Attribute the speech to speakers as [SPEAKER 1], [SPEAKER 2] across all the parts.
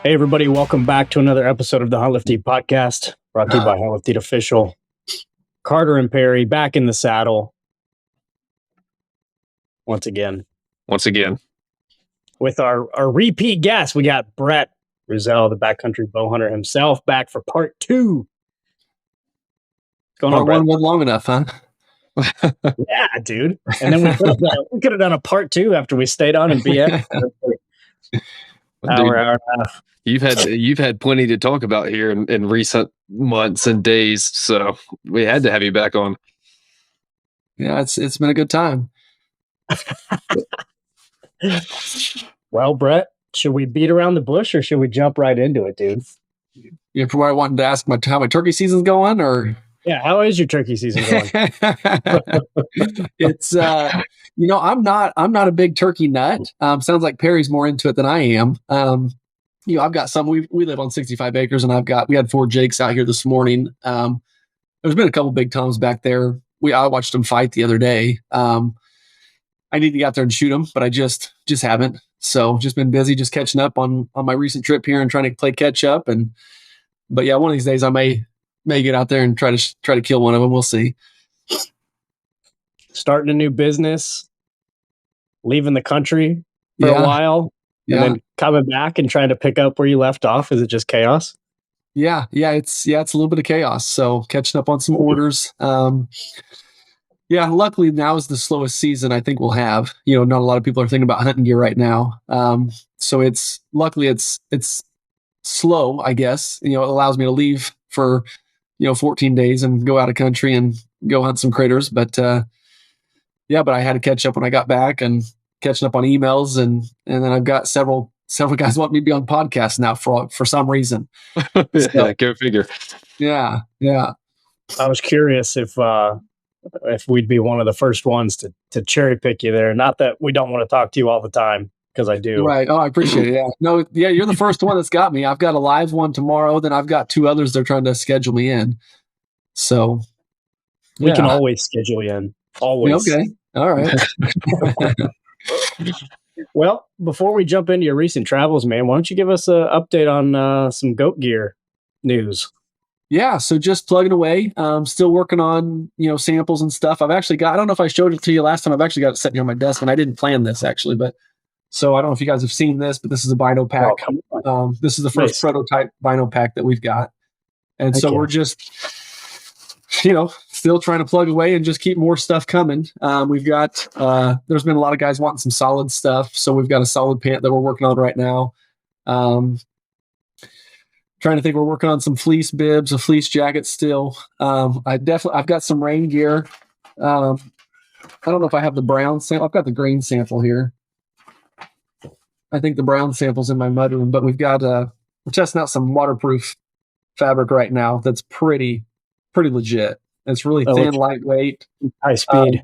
[SPEAKER 1] Hey, everybody, welcome back to another episode of the Hunt Lift Eat podcast, brought to you by Hunt Lift Eat Official. Carter and Perry back in the saddle once again. With our repeat guest, we got Brett Rousselle, the Backcountry Bowhunter himself, back for part 2.
[SPEAKER 2] What's going on, Brett? Part 1 wasn't long enough, huh?
[SPEAKER 1] Yeah, dude. And then we could have done a part 2 after we stayed on and BS. Hour and a half.
[SPEAKER 2] You've had plenty to talk about here in recent months and days, so we had to have you back on. Yeah, it's been a good time.
[SPEAKER 1] Well, Brett, should we beat around the bush or should we jump right into it, dude?
[SPEAKER 2] You're probably wanting to ask how my turkey season's going, or
[SPEAKER 1] yeah, how is your turkey season going?
[SPEAKER 2] It's I'm not a big turkey nut. Sounds like Perry's more into it than I am. I've got some. We live on 65 acres, and we had 4 jakes out here this morning. There's been a couple big toms back there. I watched them fight the other day. I need to get out there and shoot them, but I just haven't. So just been busy, just catching up on my recent trip here and trying to play catch up. But yeah, one of these days I may get out there and try to kill one of them. We'll see.
[SPEAKER 1] Starting a new business, leaving the country for a while. And then coming back and trying to pick up where you left off. Is it just chaos?
[SPEAKER 2] Yeah. It's a little bit of chaos. So catching up on some orders. Luckily now is the slowest season I think we'll have. Not a lot of people are thinking about hunting gear right now. So it's slow, I guess. It allows me to leave for 14 days and go out of country and go hunt some critters. But but I had to catch up when I got back and catching up on emails, and then I've got several guys want me to be on podcasts now for some reason.
[SPEAKER 3] Yeah, go figure.
[SPEAKER 2] Yeah.
[SPEAKER 1] I was curious if we'd be one of the first ones to cherry pick you there. Not that we don't want to talk to you all the time, because I do.
[SPEAKER 2] Right. Oh, I appreciate it. Yeah. No. Yeah, you're the first one that's got me. I've got a live one tomorrow. Then I've got 2 others they're trying to schedule me in. So
[SPEAKER 1] we can always schedule you in. Always.
[SPEAKER 2] Okay. All right.
[SPEAKER 1] Well, before we jump into your recent travels, man, why don't you give us an update on some goat gear news?
[SPEAKER 2] Yeah, so just plugging away. Still working on samples and stuff. I've actually got. I don't know if I showed it to you last time. I've actually got it sitting here on my desk, and I didn't plan this actually, but so I don't know if you guys have seen this, but this is a bino pack. This is the first prototype bino pack that we've got, and so we're just still trying to plug away and just keep more stuff coming. We've got, there's been a lot of guys wanting some solid stuff. So we've got a solid pant that we're working on right now. Trying to think, we're working on some fleece bibs, a fleece jacket still. I've got some rain gear. I don't know if I have the brown sample. I've got the green sample here. I think the brown sample's in my mudroom, but we've got, we're testing out some waterproof fabric right now. That's pretty legit. It's really thin, lightweight,
[SPEAKER 1] high speed.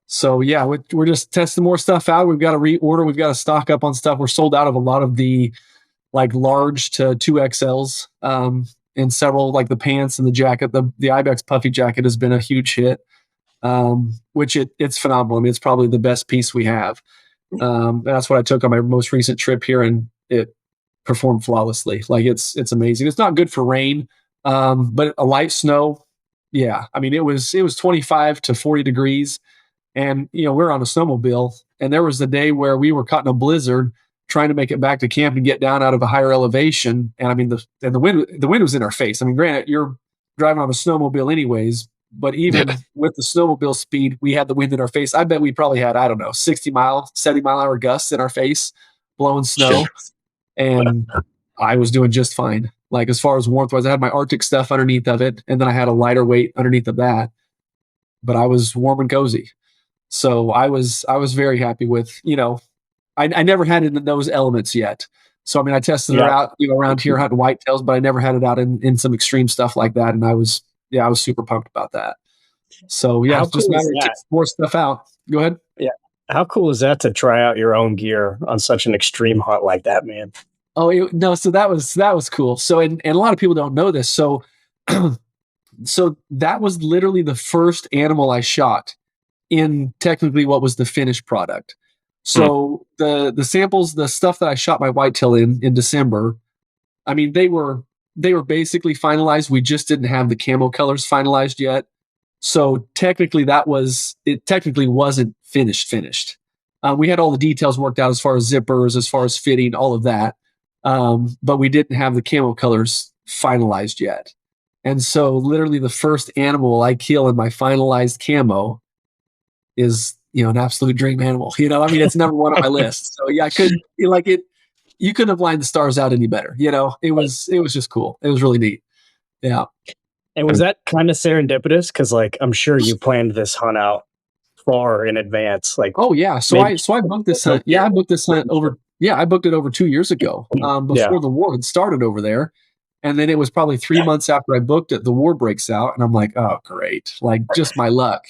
[SPEAKER 2] So yeah, we're just testing more stuff out. We've got to reorder. We've got to stock up on stuff. We're sold out of a lot of the large to 2XLs, and several the pants and the jacket. The Ibex puffy jacket has been a huge hit, which it's phenomenal. I mean, it's probably the best piece we have. That's what I took on my most recent trip here, and it performed flawlessly. It's amazing. It's not good for rain. But a light snow, yeah. I mean, it was 25 to 40 degrees, and we're on a snowmobile, and there was a day where we were caught in a blizzard trying to make it back to camp and get down out of a higher elevation. And I mean, the wind was in our face. I mean, granted, you're driving on a snowmobile anyways, but even with the snowmobile speed, we had the wind in our face. I bet we probably had, 70 mile an hour gusts in our face, blowing snow, and I was doing just fine. As far as warmth wise, I had my Arctic stuff underneath of it, and then I had a lighter weight underneath of that, but I was warm and cozy. So I was very happy with, I never had it in those elements yet. So, I mean, I tested it out, around here hunting whitetails, but I never had it out in some extreme stuff like that. And I was super pumped about that. So yeah, just matter of more stuff out. Go ahead.
[SPEAKER 1] Yeah. How cool is that to try out your own gear on such an extreme hunt like that, man?
[SPEAKER 2] Oh no! So that was cool. So and a lot of people don't know this. So so that was literally the first animal I shot in technically what was the finished product. So the samples, the stuff that I shot my whitetail in December, I mean, they were basically finalized. We just didn't have the camo colors finalized yet. So technically it technically wasn't finished. We had all the details worked out as far as zippers, as far as fitting, all of that. But we didn't have the camo colors finalized yet. And so literally the first animal I kill in my finalized camo is, an absolute dream animal. I mean, it's number one on my list. So yeah, you couldn't have lined the stars out any better. It was just cool. It was really neat. Yeah.
[SPEAKER 1] And was that kind of serendipitous? Because I'm sure you planned this hunt out far in advance.
[SPEAKER 2] Oh yeah. So I booked this hunt. Yeah, I booked this hunt over. Yeah, I booked it over 2 years ago. Before the war had started over there. And then it was probably 3 months after I booked it, the war breaks out, and I'm like, oh great, just my luck,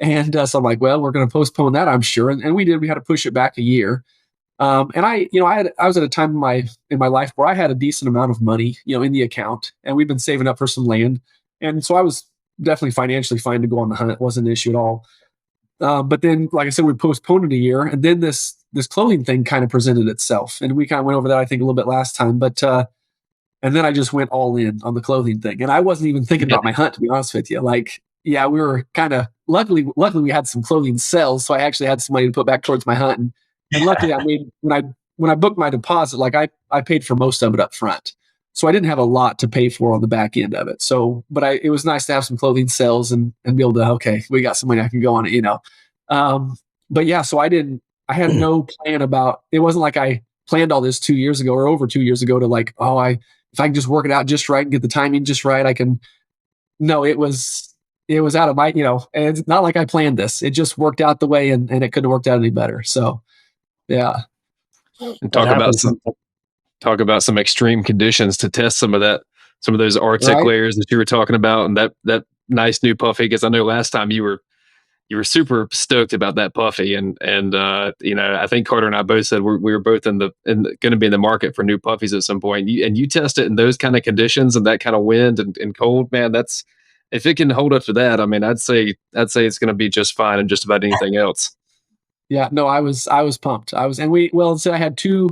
[SPEAKER 2] And so I'm like, well, we're going to postpone that, I'm sure. And we did. We had to push it back a year. And I was at a time in my life where I had a decent amount of money, in the account, and we've been saving up for some land. And so I was definitely financially fine to go on the hunt. It wasn't an issue at all. But then, like I said, we postponed it a year, and then this clothing thing kind of presented itself, and we kind of went over that, I think, a little bit last time. But and then I just went all in on the clothing thing, and I wasn't even thinking about my hunt, to be honest with you. Yeah, we were kind of luckily we had some clothing sales, so I actually had some money to put back towards my hunt. And luckily, I mean, when I booked my deposit, I paid for most of it up front, so I didn't have a lot to pay for on the back end of it. So, but it was nice to have some clothing sales and be able to, okay, we got some money, I can go on it, But yeah, so I had no plan about. It wasn't like I planned all this 2 years ago or over 2 years ago to if I can just work it out just right and get the timing just right, I can. No, it was out of my, and it's not like I planned this. It just worked out the way, and it couldn't have worked out any better. So. Yeah.
[SPEAKER 3] And talk about some extreme conditions to test some of those Arctic layers that you were talking about, and that nice new puffy. Because I know last time you were super stoked about that puffy, and I think Carter and I both said we were both going to be in the market for new puffies at some point. You test it in those kind of conditions and that kind of wind and cold, man. That's, if it can hold up to that, I mean, I'd say it's going to be just fine in just about anything else.
[SPEAKER 2] Yeah, no, I was pumped. So I had two,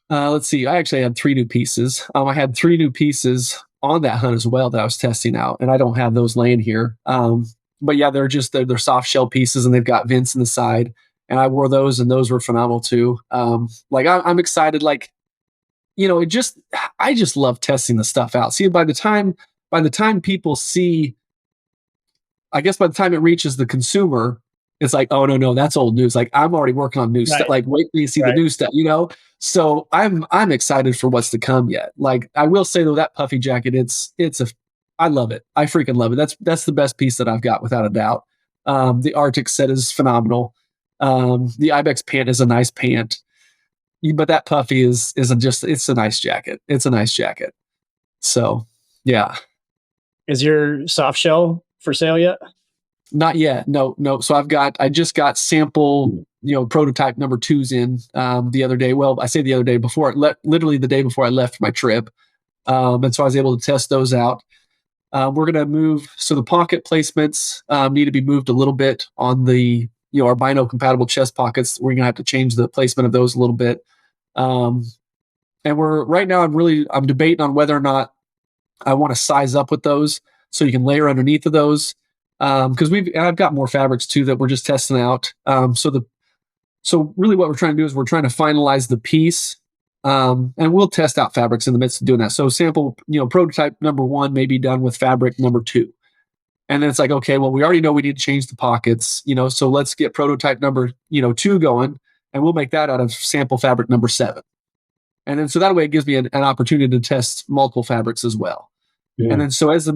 [SPEAKER 2] let's see, I actually had 3 new pieces. I had 3 new pieces on that hunt as well that I was testing out, and I don't have those laying here. But yeah, they're soft shell pieces, and they've got vents in the side, and I wore those, and those were phenomenal too. I'm excited. I just love testing the stuff out. See, by the time people see, I guess by the time it reaches the consumer, it's like, oh no, that's old news. I'm already working on new stuff. Wait till you see the new stuff, So I'm excited for what's to come yet. I will say though, that puffy jacket, I love it. I freaking love it. That's the best piece that I've got without a doubt. The Arctic set is phenomenal. The Ibex pant is a nice pant, but that puffy it's a nice jacket. It's a nice jacket. So yeah.
[SPEAKER 1] Is your soft shell for sale yet?
[SPEAKER 2] Not yet. No. So I just got sample, prototype number 2s in the other day. Well, I say the other day literally the day before I left my trip. And so I was able to test those out. We're going to move. So the pocket placements need to be moved a little bit on the, our bino compatible chest pockets. We're going to have to change the placement of those a little bit. And right now I'm debating on whether or not I want to size up with those so you can layer underneath of those. Because I've got more fabrics too that we're just testing out. So really what we're trying to do is we're trying to finalize the piece, and we'll test out fabrics in the midst of doing that. So sample, prototype number 1 may be done with fabric number 2, and then it's like, okay, well, we already know we need to change the pockets, so let's get prototype number 2 going, and we'll make that out of sample fabric number 7, and then so that way it gives me an opportunity to test multiple fabrics as well. Yeah. And then so as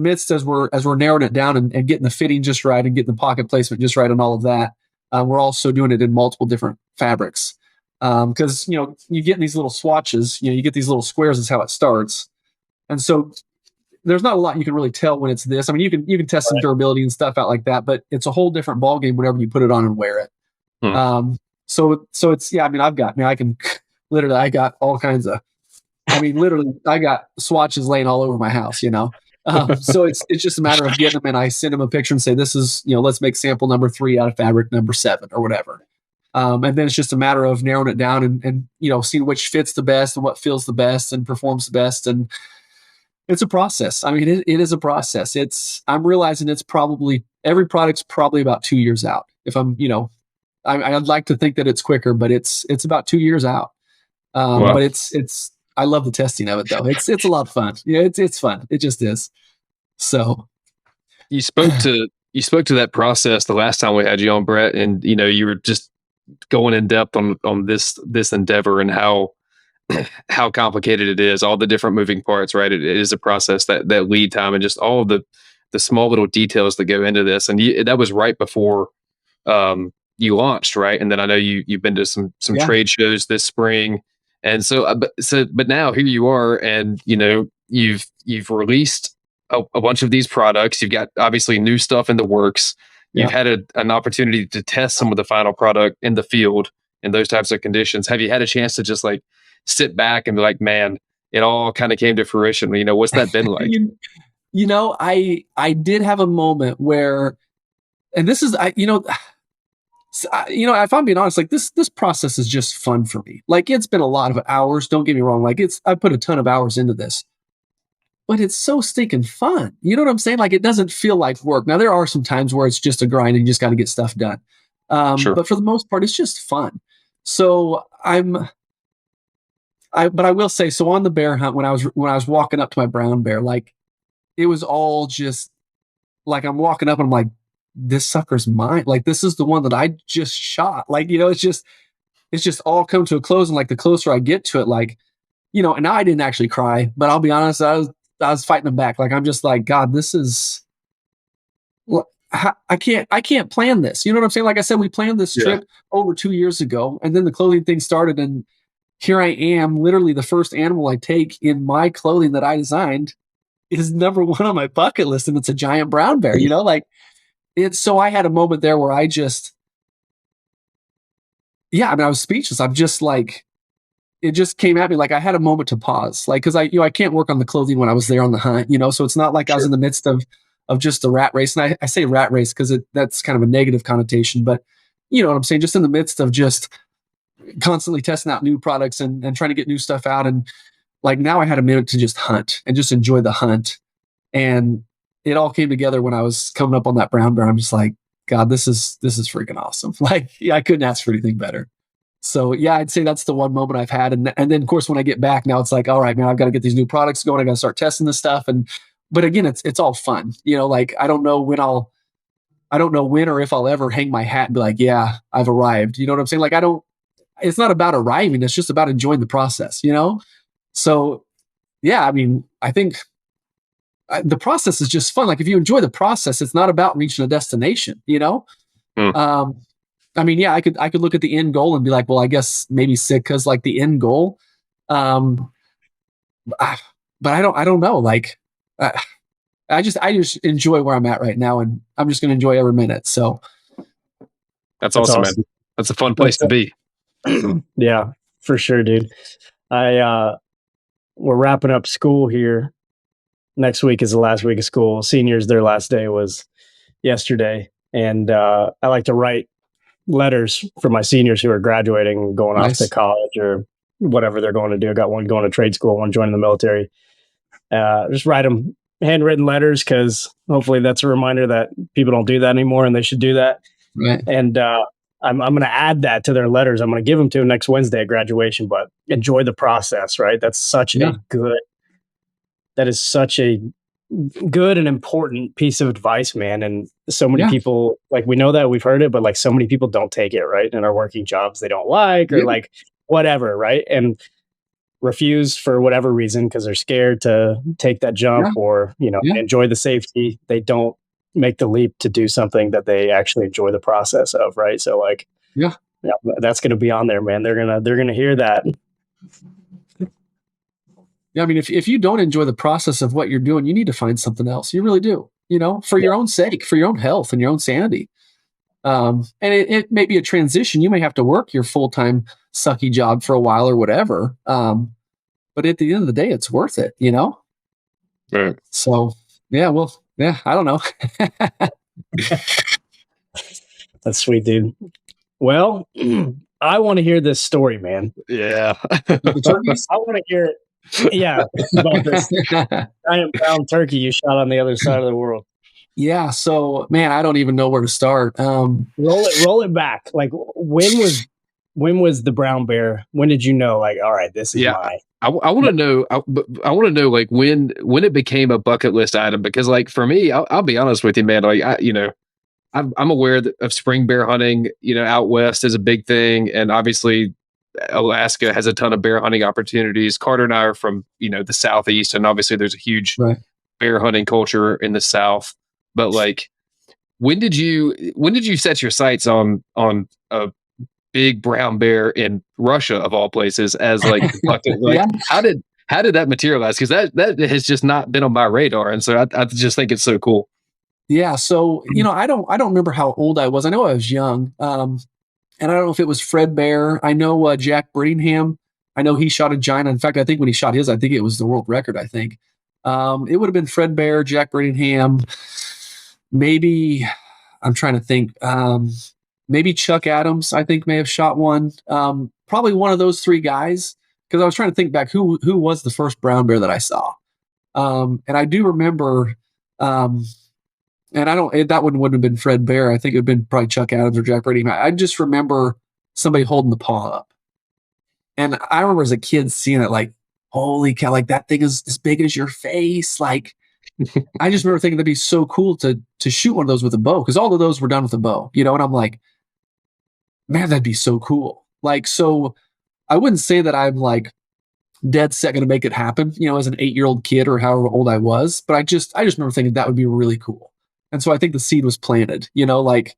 [SPEAKER 2] we're narrowing it down and getting the fitting just right and getting the pocket placement just right and all of that, we're also doing it in multiple different fabrics. Because you get these little swatches, you get these little squares is how it starts. And so there's not a lot you can really tell when it's this. I mean, you can test some durability and stuff out like that, but it's a whole different ballgame whenever you put it on and wear it. So it's, yeah, I mean, I can literally, I got all kinds of, literally, I got swatches laying all over my house, So it's just a matter of getting them, and I send them a picture and say, this is, let's make sample number 3 out of fabric number 7 or whatever. And then it's just a matter of narrowing it down and seeing which fits the best and what feels the best and performs the best. And it's a process. I mean, it is a process. I'm realizing it's probably every product's probably about 2 years out. If I'd like to think that it's quicker, but it's about 2 years out.
[SPEAKER 3] Wow.
[SPEAKER 2] But it's I love the testing of it though. It's a lot of fun. Yeah, it's fun. It just is. So
[SPEAKER 3] you spoke to that process the last time we had you on, Brett, and you were just going in depth on this endeavor and how complicated it is, all the different moving parts, right? It is a process, that lead time and just all of the small little details that go into this. And that was right before you launched, right? And then I know you've been to some trade shows this spring. And but now here you are, and you've released a bunch of these products. You've got obviously new stuff in the works. You've had an opportunity to test some of the final product in the field in those types of conditions. Have you had a chance to just like sit back and be like, man, it all kind of came to fruition? What's that been like?
[SPEAKER 2] I did have a moment where, and this is, if I'm being honest, like this process is just fun for me. Like it's been a lot of hours. Don't get me wrong. Like I put a ton of hours into this, but it's so stinking fun. You know what I'm saying? Like it doesn't feel like work. Now there are some times where it's just a grind and you just got to get stuff done.
[SPEAKER 3] Sure.
[SPEAKER 2] But for the most part, it's just fun. So but I will say, so on the bear hunt, when I was walking up to my brown bear, like it was all just like, I'm walking up and I'm like, this sucker's mine. Like, this is the one that I just shot. Like, it's just all come to a close. And like, the closer I get to it, like, and now I didn't actually cry, but I'll be honest, I was fighting them back. Like, I'm just like, God, this is, I can't plan this. You know what I'm saying? Like I said, we planned this trip over 2 years ago, and then the clothing thing started, and here I am, literally the first animal I take in my clothing that I designed is number one on my bucket list, and it's a giant brown bear, like it's, so I had a moment there where I just, I was speechless. I'm just like, it just came at me. Like I had a moment to pause, like, cause I can't work on the clothing when I was there on the hunt, so it's not like I was in the midst of just a rat race. And I say rat race cause that's kind of a negative connotation, but you know what I'm saying? Just in the midst of just constantly testing out new products and trying to get new stuff out. And like, now I had a minute to just hunt and just enjoy the hunt. And it all came together when I was coming up on that brown bear. I'm just like, God, this is freaking awesome. Like, I couldn't ask for anything better. So I'd say that's the one moment I've had. And then of course, when I get back now, it's like, all right, man, I've got to get these new products going. I got to start testing this stuff. But again, it's all fun, like, I don't know when or if I'll ever hang my hat and be like, yeah, I've arrived. You know what I'm saying? Like, it's not about arriving. It's just about enjoying the process, So I mean, I think the process is just fun. Like if you enjoy the process, it's not about reaching a destination, I mean, I could look at the end goal and be like, well, I guess maybe sick because like the end goal. But I don't know. Like, I just enjoy where I'm at right now, and I'm just going to enjoy every minute. So
[SPEAKER 3] that's awesome, man. That's a fun place to be.
[SPEAKER 1] Yeah, for sure, dude. We're wrapping up school here. Next week is the last week of school. Seniors, their last day was yesterday. And I like to write letters for my seniors who are graduating and going off to college or whatever they're going to do. I got one going to trade school, one joining the military. Just write them handwritten letters because hopefully that's a reminder that people don't do that anymore and they should do that.
[SPEAKER 2] Right.
[SPEAKER 1] And I'm going to add that to their letters. I'm going to give them to them next Wednesday at graduation, but enjoy the process, right? That's such a good and important piece of advice, man. And so many people, like, we know that, we've heard it, but like so many people don't take it, right? In our working jobs they don't like, or like whatever, right? And refuse for whatever reason because they're scared to take that jump or, enjoy the safety. They don't make the leap to do something that they actually enjoy the process of, right? So like, that's going to be on there, man. They're going to hear that.
[SPEAKER 2] Yeah, I mean, if you don't enjoy the process of what you're doing, you need to find something else. You really do, for your own sake, for your own health and your own sanity. And it may be a transition. You may have to work your full-time sucky job for a while or whatever. But at the end of the day, it's worth it,
[SPEAKER 3] Right.
[SPEAKER 2] So, I don't know.
[SPEAKER 1] That's sweet, dude. Well, I want to hear this story, man.
[SPEAKER 3] Yeah.
[SPEAKER 2] The turkeys?
[SPEAKER 1] I want to hear it. Yeah, about this giant brown turkey you shot on the other side of the world.
[SPEAKER 2] Yeah. So, man, I don't even know where to start.
[SPEAKER 1] Roll it back. Like, when was the brown bear? When did you know? Like, all right, this is my.
[SPEAKER 3] I want to know. I want to know, like, when it became a bucket list item. Because, like, for me, I'll be honest with you, man. Like, I'm aware of spring bear hunting. Out west is a big thing, and obviously Alaska has a ton of bear hunting opportunities. Carter and I are from the southeast, and obviously there's a huge bear hunting culture in the south. But, like, when did you set your sights on a big brown bear in Russia, of all places, as like bucket? Like, how did that materialize? Because that has just not been on my radar, and so I just think it's so cool.
[SPEAKER 2] Yeah. So, I don't remember how old I was. I know I was young. And I don't know if it was Fred Bear. I know Jack Brittingham. I know he shot a giant. In fact, I think when he shot his, I think it was the world record, I think. It would have been Fred Bear, Jack Brittingham. Maybe, I'm trying to think. Maybe Chuck Adams, I think, may have shot one. Probably one of those three guys. Because I was trying to think back who was the first brown bear that I saw. And I do remember... and that wouldn't have been Fred Bear. I think it would have been probably Chuck Adams or Jack Brady. I just remember somebody holding the paw up. And I remember as a kid seeing it, like, holy cow, like, that thing is as big as your face. Like, I just remember thinking that'd be so cool to shoot one of those with a bow, because all of those were done with a bow, and I'm like, man, that'd be so cool. Like, so I wouldn't say that I'm like dead set going to make it happen, as an 8-year-old kid or however old I was. But I just remember thinking that would be really cool. And so I think the seed was planted, like,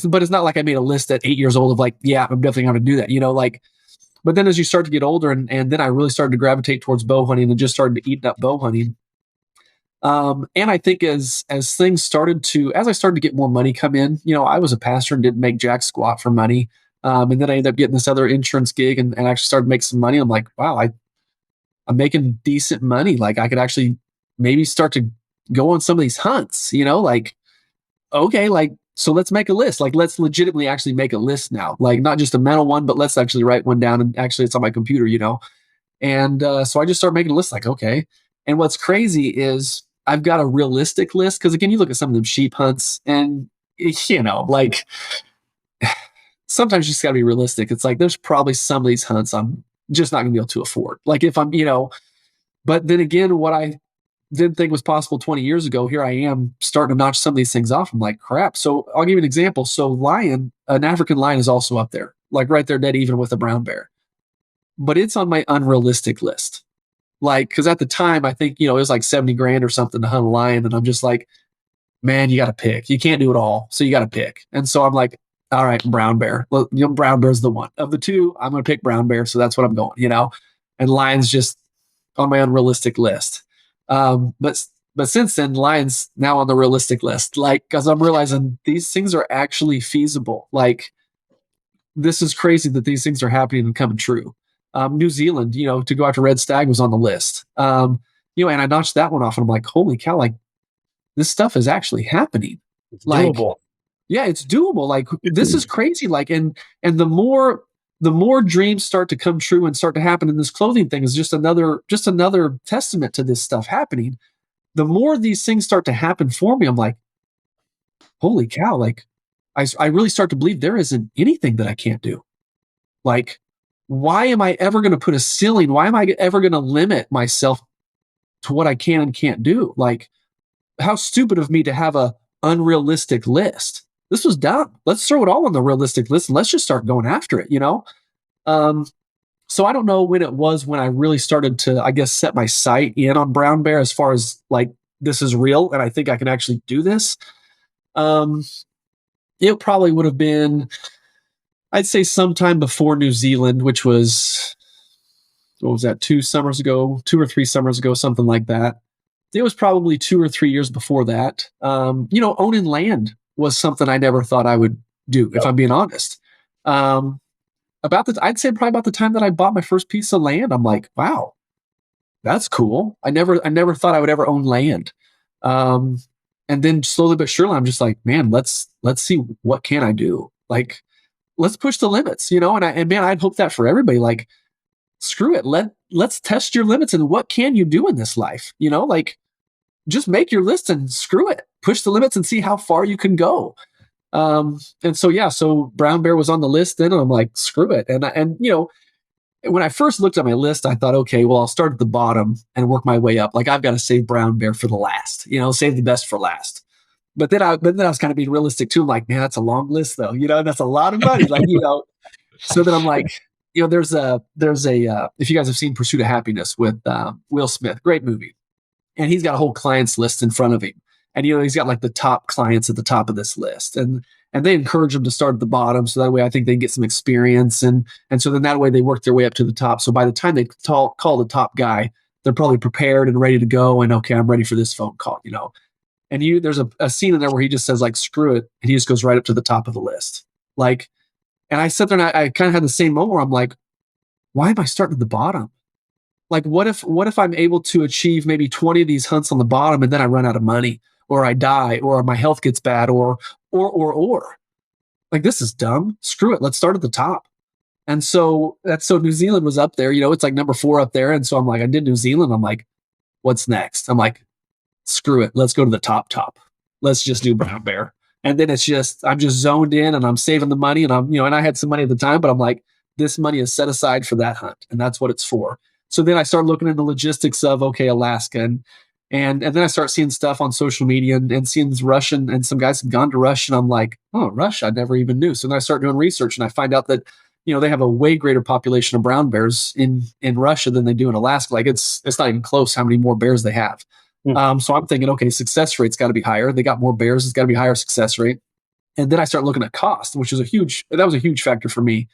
[SPEAKER 2] but it's not like I made a list at 8 years old of like, yeah, I'm definitely going to do that, like, but then as you start to get older and then I really started to gravitate towards bow hunting and just started to eat up bow hunting. And I think as things started to, as I started to get more money come in, I was a pastor and didn't make jack squat for money. And then I ended up getting this other insurance gig and actually started to make some money. I'm like, wow, I'm making decent money. Like, I could actually maybe start to go on some of these hunts, like, okay, like, so let's make a list. Like, let's legitimately actually make a list now. Like, not just a mental one, but let's actually write one down, and actually it's on my computer, And so I just started making a list, like, okay. And what's crazy is I've got a realistic list. Cause again, you look at some of them sheep hunts and, like, sometimes you just gotta be realistic. It's like, there's probably some of these hunts I'm just not gonna be able to afford. Like, if I'm, but then again, what I didn't think was possible 20 years ago, here I am starting to notch some of these things off. I'm like, crap. So I'll give you an example. So an African lion is also up there, like right there dead even with a brown bear. But it's on my unrealistic list. Like, because at the time, I think, it was like 70 grand or something to hunt a lion. And I'm just like, man, you got to pick. You can't do it all. So you got to pick. And so I'm like, all right, brown bear. Well, brown bear's the one. Of the two, I'm going to pick brown bear. So that's what I'm going, And lion's just on my unrealistic list. But since then, lion's now on the realistic list, like, because I'm realizing these things are actually feasible. Like, this is crazy that these things are happening and coming true. New Zealand, to go after red stag was on the list. And I notched that one off, and I'm like, holy cow, like, this stuff is actually happening.
[SPEAKER 1] It's doable.
[SPEAKER 2] Yeah, it's doable. Like, this is crazy. Like, and the more dreams start to come true and start to happen, and this clothing thing is just another testament to this stuff happening. The more these things start to happen for me, I'm like, holy cow, like, I really start to believe there isn't anything that I can't do. Like, why am I ever going to put a ceiling? Why am I ever going to limit myself to what I can and can't do? Like, how stupid of me to have a unrealistic list. This was dumb. Let's throw it all on the realistic list and let's just start going after it, So I don't know when it was when I really started to, I guess, set my sight in on brown bear as far as like, this is real and I think I can actually do this. It probably would have been, I'd say sometime before New Zealand, which was, what was that, 2 or 3 summers ago, something like that. It was probably 2 or 3 years before that. Owning land was something I never thought I would do, if I'm being honest. I'd say probably about the time that I bought my first piece of land, I'm like, wow, that's cool. I never thought I would ever own land. And then slowly but surely, I'm just like, man, let's see, what can I do? Like, let's push the limits, and man, I'd hope that for everybody, like, screw it. Let's test your limits and what can you do in this life? Like, just make your list and screw it. Push the limits and see how far you can go. And so brown bear was on the list then, and I'm like, screw it. And when I first looked at my list, I thought, okay, well, I'll start at the bottom and work my way up. Like, I've got to save brown bear for the last, save the best for last. But then I was kind of being realistic too. I'm like, man, that's a long list though. That's a lot of money. Like, so then I'm like, there's a if you guys have seen Pursuit of Happiness with Will Smith, great movie. And he's got a whole clients list in front of him. And, he's got like the top clients at the top of this list. And they encourage them to start at the bottom. So that way I think they get some experience. And so then that way they work their way up to the top. So by the time they call the top guy, they're probably prepared and ready to go. And okay, I'm ready for this phone call, And there's a scene in there where he just says like, screw it. And he just goes right up to the top of the list. Like, and I sat there and I kind of had the same moment where I'm like, why am I starting at the bottom? Like, what if I'm able to achieve maybe 20 of these hunts on the bottom and then I run out of money, or I die, or my health gets bad, or like, this is dumb. Screw it. Let's start at the top. And so New Zealand was up there, it's like number 4 up there. And so I'm like, I did New Zealand. I'm like, what's next? I'm like, screw it. Let's go to the top. Let's just do brown bear. And then I'm just zoned in and I'm saving the money, and and I had some money at the time, but I'm like, this money is set aside for that hunt, and that's what it's for. So then I start looking at the logistics of, okay, Alaska, and then I start seeing stuff on social media and seeing this Russian, and some guys have gone to Russia, and I'm like, oh, Russia, I never even knew. So then I start doing research, and I find out that, they have a way greater population of brown bears in Russia than they do in Alaska. Like, it's not even close how many more bears they have. So I'm thinking, okay, success rate's got to be higher. They got more bears. It's got to be higher success rate. And then I start looking at cost, which is that was a huge factor for me.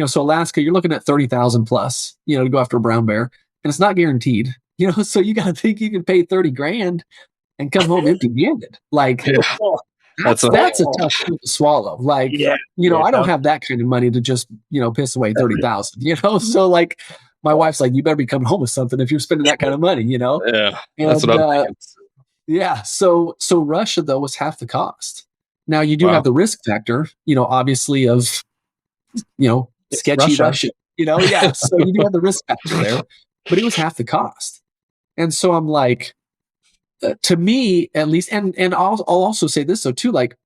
[SPEAKER 2] So Alaska, you're looking at 30,000 plus, to go after a brown bear, and it's not guaranteed, so you got to think you can pay 30 grand and come home empty handed. Like, that's a tough thing to swallow. Like, I don't have that kind of money to just, piss away 30,000, so like, my wife's like, you better be coming home with something if you're spending that kind of money, Yeah.
[SPEAKER 3] That's what I'm thinking.
[SPEAKER 2] Yeah. So Russia though was half the cost. Now you do have the risk factor, obviously of, sketchy Russia. Yeah. So you do have the risk factor there, but it was half the cost. And so I'm like, to me at least, and I'll also say this though too, like,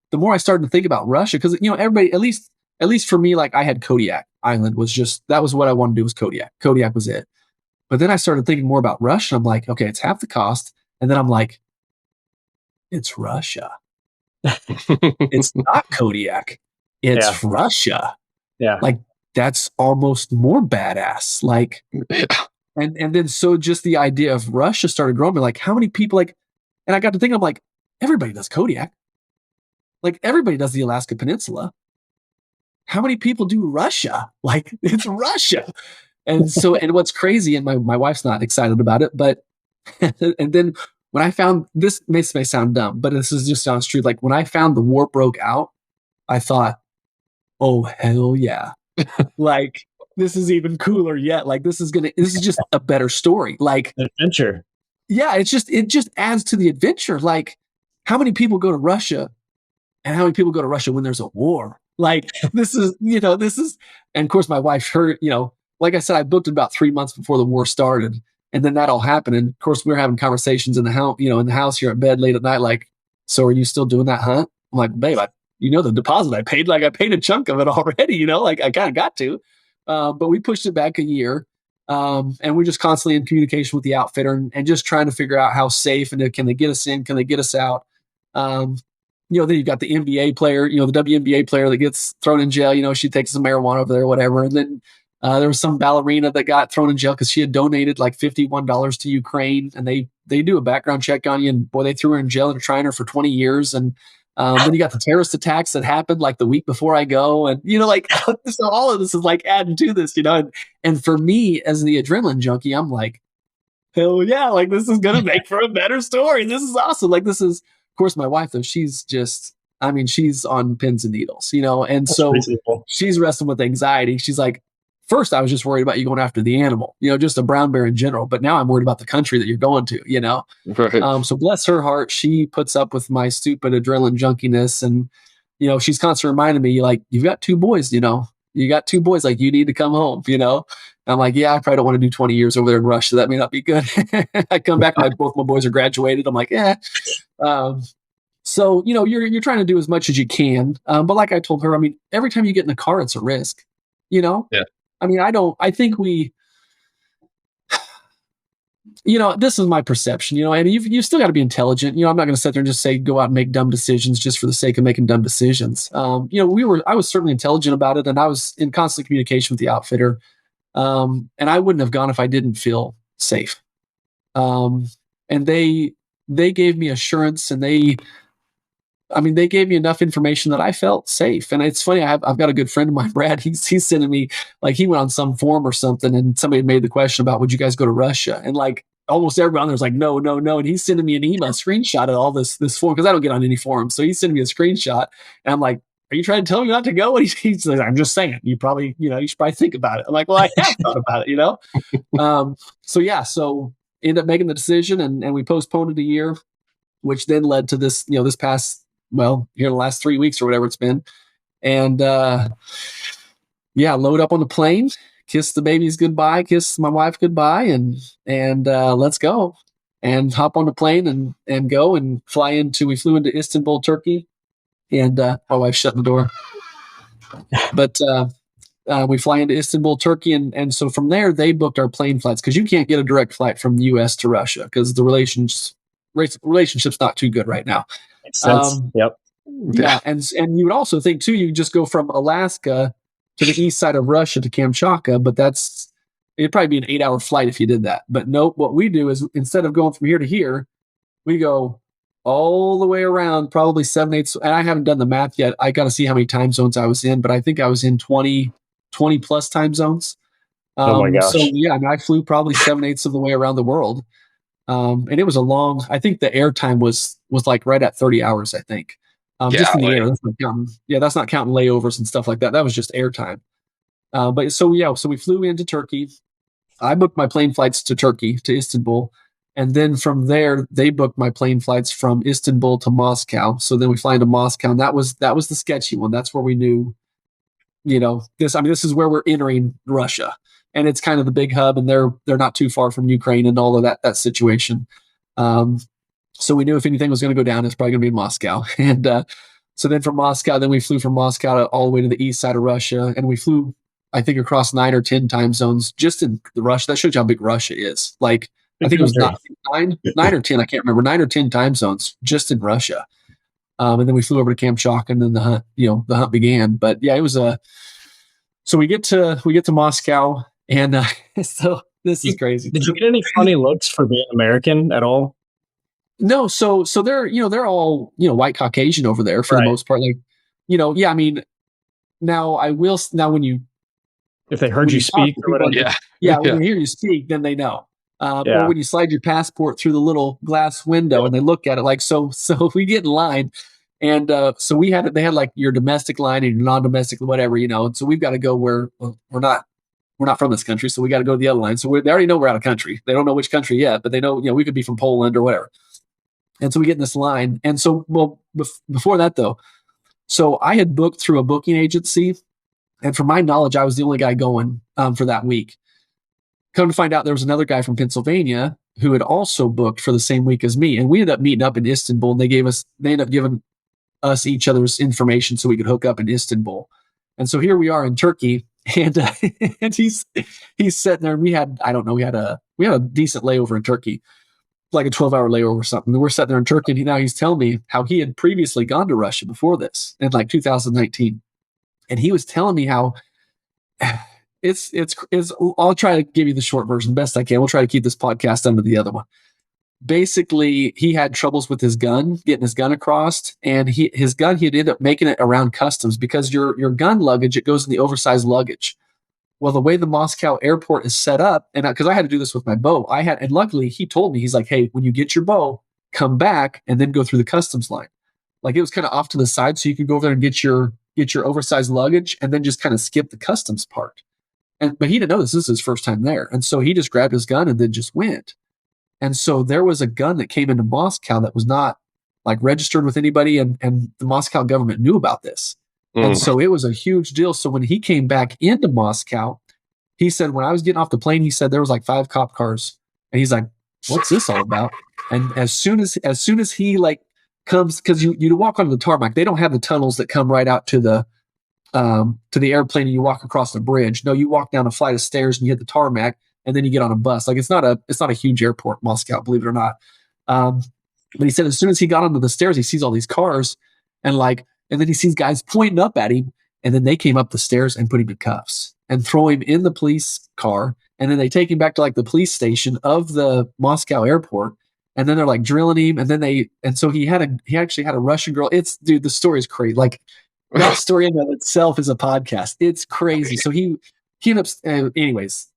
[SPEAKER 2] the more I started to think about Russia, because everybody, at least for me, like, I had Kodiak Island that was what I wanted to do, was Kodiak. Kodiak was it. But then I started thinking more about Russia. I'm like, okay, it's half the cost. And then I'm like, it's Russia. It's not Kodiak. It's Russia.
[SPEAKER 1] Yeah.
[SPEAKER 2] Like, that's almost more badass. Like, and then so just the idea of Russia started growing. Like, how many people, like, and I got to think, I'm like, everybody does Kodiak. Like, everybody does the Alaska Peninsula. How many people do Russia? Like, it's Russia. And so, and what's crazy, and my wife's not excited about it, but, and then when I found, this may sound dumb, but this is just sounds true. Like, when I found the war broke out, I thought, oh, hell yeah. Like, this is even cooler yet. Like, this is just a better story. Like,
[SPEAKER 1] adventure.
[SPEAKER 2] Yeah. It just adds to the adventure. Like, how many people go to Russia, and how many people go to Russia when there's a war? Like, this is, and of course my wife heard, like I said, I booked it about 3 months before the war started, and then that all happened. And of course we were having conversations in the house, in the house here at bed late at night. Like, so are you still doing that hunt? I'm like, babe, the deposit I paid, like, I paid a chunk of it already, like, I kind of got to, but we pushed it back a year. And we're just constantly in communication with the outfitter and just trying to figure out how safe, and can they get us in? Can they get us out? Then you've got the NBA player, the WNBA player that gets thrown in jail. She takes some marijuana over there or whatever. And then there was some ballerina that got thrown in jail because she had donated like $51 to Ukraine. And they do a background check on you. And boy, they threw her in jail and are trying her for 20 years. And then you got the terrorist attacks that happened like the week before I go. And, so all of this is like adding to this, and for me as the adrenaline junkie, I'm like, hell yeah, like, this is going to make for a better story. This is awesome. Like, this is, of course, my wife, though, she's just, she's on pins and needles, and that's so she's wrestling with anxiety. She's like, first, I was just worried about you going after the animal, just a brown bear in general. But now I'm worried about the country that you're going to,
[SPEAKER 3] Right.
[SPEAKER 2] So bless her heart, she puts up with my stupid adrenaline junkiness. And she's constantly reminding me, like, you've got 2 boys, you got 2 boys, like, you need to come home, And I'm like, yeah, I probably don't want to do 20 years over there in Russia. That may not be good. I come back, both my boys are graduated. I'm like, yeah. So, you're trying to do as much as you can. But like I told her, I mean, every time you get in a car, it's a risk,
[SPEAKER 3] Yeah.
[SPEAKER 2] I mean, I think this is my perception, and you've still got to be intelligent. I'm not going to sit there and just say, go out and make dumb decisions just for the sake of making dumb decisions. I was certainly intelligent about it, and I was in constant communication with the outfitter. And I wouldn't have gone if I didn't feel safe. And they gave me assurance, and they gave me enough information that I felt safe. And it's funny, I've got a good friend of mine, Brad. He's sending me, like, he went on some forum or something, and somebody made the question about, would you guys go to Russia? And like almost everyone there's like, no. And he's sending me an email, screenshot of all this forum, because I don't get on any forums. So he's sending me a screenshot, and I'm like, are you trying to tell me not to go? And he's like, I'm just saying, you probably, you should probably think about it. I'm like, well, I have thought about it, So ended up making the decision, and we postponed it a year, which then led to this, this past, here the last 3 weeks or whatever it's been. And load up on the plane, kiss the babies goodbye, kiss my wife goodbye, and let's go. And hop on the plane and go and we flew into Istanbul, Turkey. And my wife's shutting the door. But we fly into Istanbul, Turkey. And so from there, they booked our plane flights, because you can't get a direct flight from the U.S. to Russia, because the relationship's not too good right now.
[SPEAKER 1] Makes sense. Yep.
[SPEAKER 2] Yeah. And you would also think, too, you just go from Alaska to the east side of Russia to Kamchatka, but it'd probably be an 8-hour flight if you did that. But nope, what we do is, instead of going from here to here, we go all the way around, probably 7/8. And I haven't done the math yet. I got to see how many time zones I was in, but I think I was in 20 plus time zones.
[SPEAKER 1] Oh my gosh.
[SPEAKER 2] So yeah, I flew probably 7/8 of the way around the world. And it was I think the air time was like right at 30 hours, I think. Just in the air. That's not counting layovers and stuff like that. That was just air time. So we flew into Turkey. I booked my plane flights to Turkey, to Istanbul. And then from there, they booked my plane flights from Istanbul to Moscow. So then we fly into Moscow, and that was the sketchy one. That's where we knew, this is where we're entering Russia, and it's kind of the big hub, and they're not too far from Ukraine and all of that situation. So we knew if anything was going to go down, it's probably going to be in Moscow. And so then from Moscow, then we flew from Moscow all the way to the east side of Russia, and we flew, I think, across 9 or 10 time zones just in Russia. That shows you how big Russia is. Like, I think it was nine or 10. I can't remember, 9 or 10 time zones just in Russia. And then we flew over to Kamchatka, and then the hunt began. But yeah, it was so we get to Moscow, and so this is crazy.
[SPEAKER 1] Did you get any funny looks for being American at all?
[SPEAKER 2] No. So they're all, white Caucasian over there for the most part. Like, yeah, I mean, now when you,
[SPEAKER 1] if they heard you speak or whatever.
[SPEAKER 2] When they hear you speak, then they know. Or when you slide your passport through the little glass window and they look at it, like, so we get in line, and so they had like your domestic line and your non-domestic, whatever, and so we've got to go where we're not from this country, so we got to go to the other line. So they already know we're out of country. They don't know which country yet, but they know, we could be from Poland or whatever. And so we get in this line. And so, before that though, so I had booked through a booking agency, and from my knowledge, I was the only guy going for that week. Come to find out, there was another guy from Pennsylvania who had also booked for the same week as me. And we ended up meeting up in Istanbul, and they ended up giving us each other's information so we could hook up in Istanbul. And so here we are in Turkey, and he's sitting there, and we had a decent layover in Turkey, like a 12-hour layover or something. And we're sitting there in Turkey, and now he's telling me how he had previously gone to Russia before this in like 2019. And he was telling me how it's I'll try to give you the short version best I can. We'll try to keep this podcast under the other one. Basically, he had troubles with his gun, getting his gun across, and his gun, he'd end up making it around customs, because your gun luggage, it goes in the oversized luggage. Well, the way the Moscow airport is set up, and because I had to do this with my bow, and luckily he told me, he's like, hey, when you get your bow, come back and then go through the customs line. Like, it was kind of off to the side, so you could go over there and get your oversized luggage and then just kind of skip the customs part. But he didn't know this. This is his first time there. And so he just grabbed his gun and then just went. And so there was a gun that came into Moscow that was not like registered with anybody, and the Moscow government knew about this. And so it was a huge deal. So when he came back into Moscow, he said, when I was getting off the plane, he said there was like 5 cop cars. And he's like, what's this all about? And as soon as he like comes, because you walk onto the tarmac, they don't have the tunnels that come right out to the airplane and you walk across the bridge. No, you walk down a flight of stairs and you hit the tarmac, and then you get on a bus. Like it's not a huge airport, Moscow, believe it or not. But he said as soon as he got onto the stairs, he sees all these cars, and then he sees guys pointing up at him, and then they came up the stairs and put him in cuffs and throw him in the police car, and then they take him back to like the police station of the Moscow airport, and then they're like drilling him, and so he actually had a Russian girl. Dude, the story is crazy. Like that story in of itself is a podcast. It's crazy. So he ended up, anyways.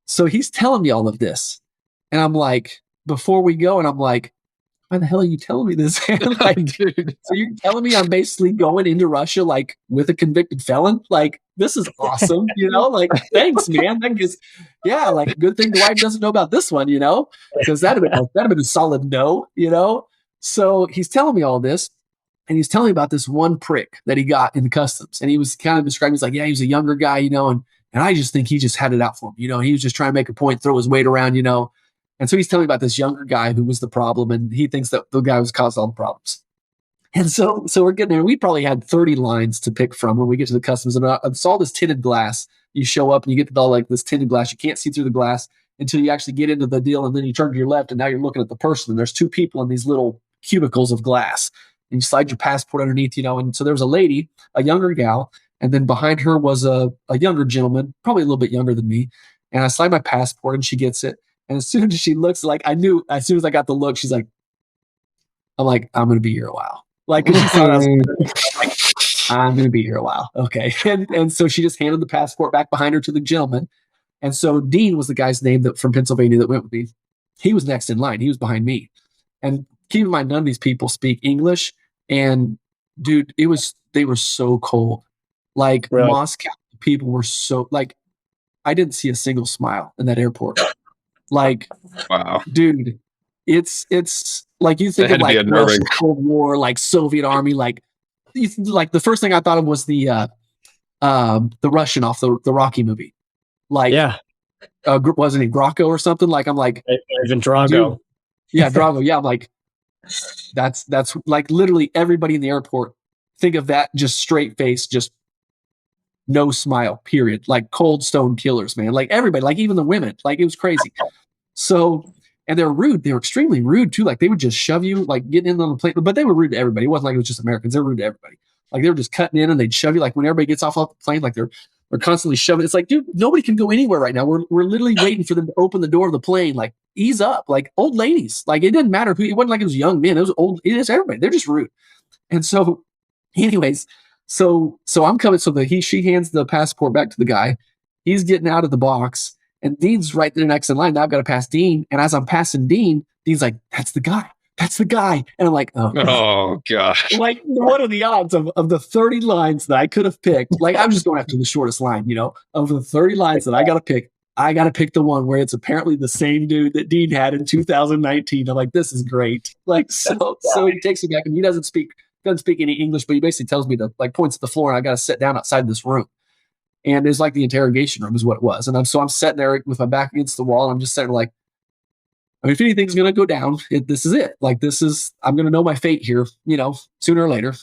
[SPEAKER 2] So he's telling me all of this, and I'm like, before we go, and I'm like, why the hell are you telling me this? Like, dude, so you're telling me I'm basically going into Russia like with a convicted felon? Like, this is awesome, Like, thanks, man. Like, good thing Dwight doesn't know about this one, because that'd have been a solid no, So he's telling me all this, and he's telling me about this one prick that he got in customs, and he was kind of describing. He's like, yeah, he was a younger guy, and I just think he just had it out for him, He was just trying to make a point, throw his weight around, And so he's telling me about this younger guy who was the problem, and he thinks that the guy was caused all the problems. And so we're getting there. We probably had 30 lines to pick from when we get to the customs. And it's all this tinted glass. You show up and you get to all like this tinted glass. You can't see through the glass until you actually get into the deal. And then you turn to your left, and now you're looking at the person. And there's 2 people in these little cubicles of glass. And you slide your passport underneath, And so there was a lady, a younger gal, and then behind her was a younger gentleman, probably a little bit younger than me. And I slide my passport, and she gets it. And as soon as she looks, like I knew, as soon as I got the look, she's like, I'm going to be here a while. Like, cause she thought I was I'm going to be here a while. Okay. And so she just handed the passport back behind her to the gentleman. And so Dean was the guy's name from Pennsylvania that went with me. He was next in line. He was behind me. And keep in mind, none of these people speak English. And dude, they were so cold. Like right. Moscow people were so like, I didn't see a single smile in that airport. Like, wow, dude, it's like you think of like Russian Cold War, like Soviet Army, like the first thing I thought of was the Russian off the Rocky movie, like yeah, wasn't he Graco or something? Like I'm like
[SPEAKER 1] even Drago,
[SPEAKER 2] yeah, Drago, yeah. I'm like that's like literally everybody in the airport. Think of that, just straight face, just no smile, period. Like cold stone killers, man. Like everybody, like even the women, like it was crazy. So, and they're rude. They were extremely rude too. Like they would just shove you, like getting in on the plane, but they were rude to everybody. It wasn't like it was just Americans. They were rude to everybody. Like they were just cutting in and they'd shove you. Like when everybody gets off the plane, like they're constantly shoving. It's like, dude, nobody can go anywhere right now. We're literally waiting for them to open the door of the plane. Like ease up, like old ladies. Like it didn't matter who. It wasn't like it was young men. It was old. It is everybody. They're just rude. And so, anyways. So I'm coming. So she hands the passport back to the guy. He's getting out of the box, and Dean's right there next in line. Now I've got to pass Dean, and as I'm passing Dean, Dean's like, "That's the guy. That's the guy." And I'm like,
[SPEAKER 3] "Oh gosh!"
[SPEAKER 2] Like, what are the odds of the 30 lines that I could have picked? Like, I'm just going after the shortest line, Of the 30 lines that I got to pick the one where it's apparently the same dude that Dean had in 2019. I'm like, this is great. Like, so he takes me back, and he doesn't speak any English, but he basically tells me to like points at the floor, and I got to sit down outside this room. And it's like the interrogation room is what it was. And I'm sitting there with my back against the wall, and I'm just sitting like, I mean, if anything's going to go down, this is it. Like I'm going to know my fate here, sooner or later,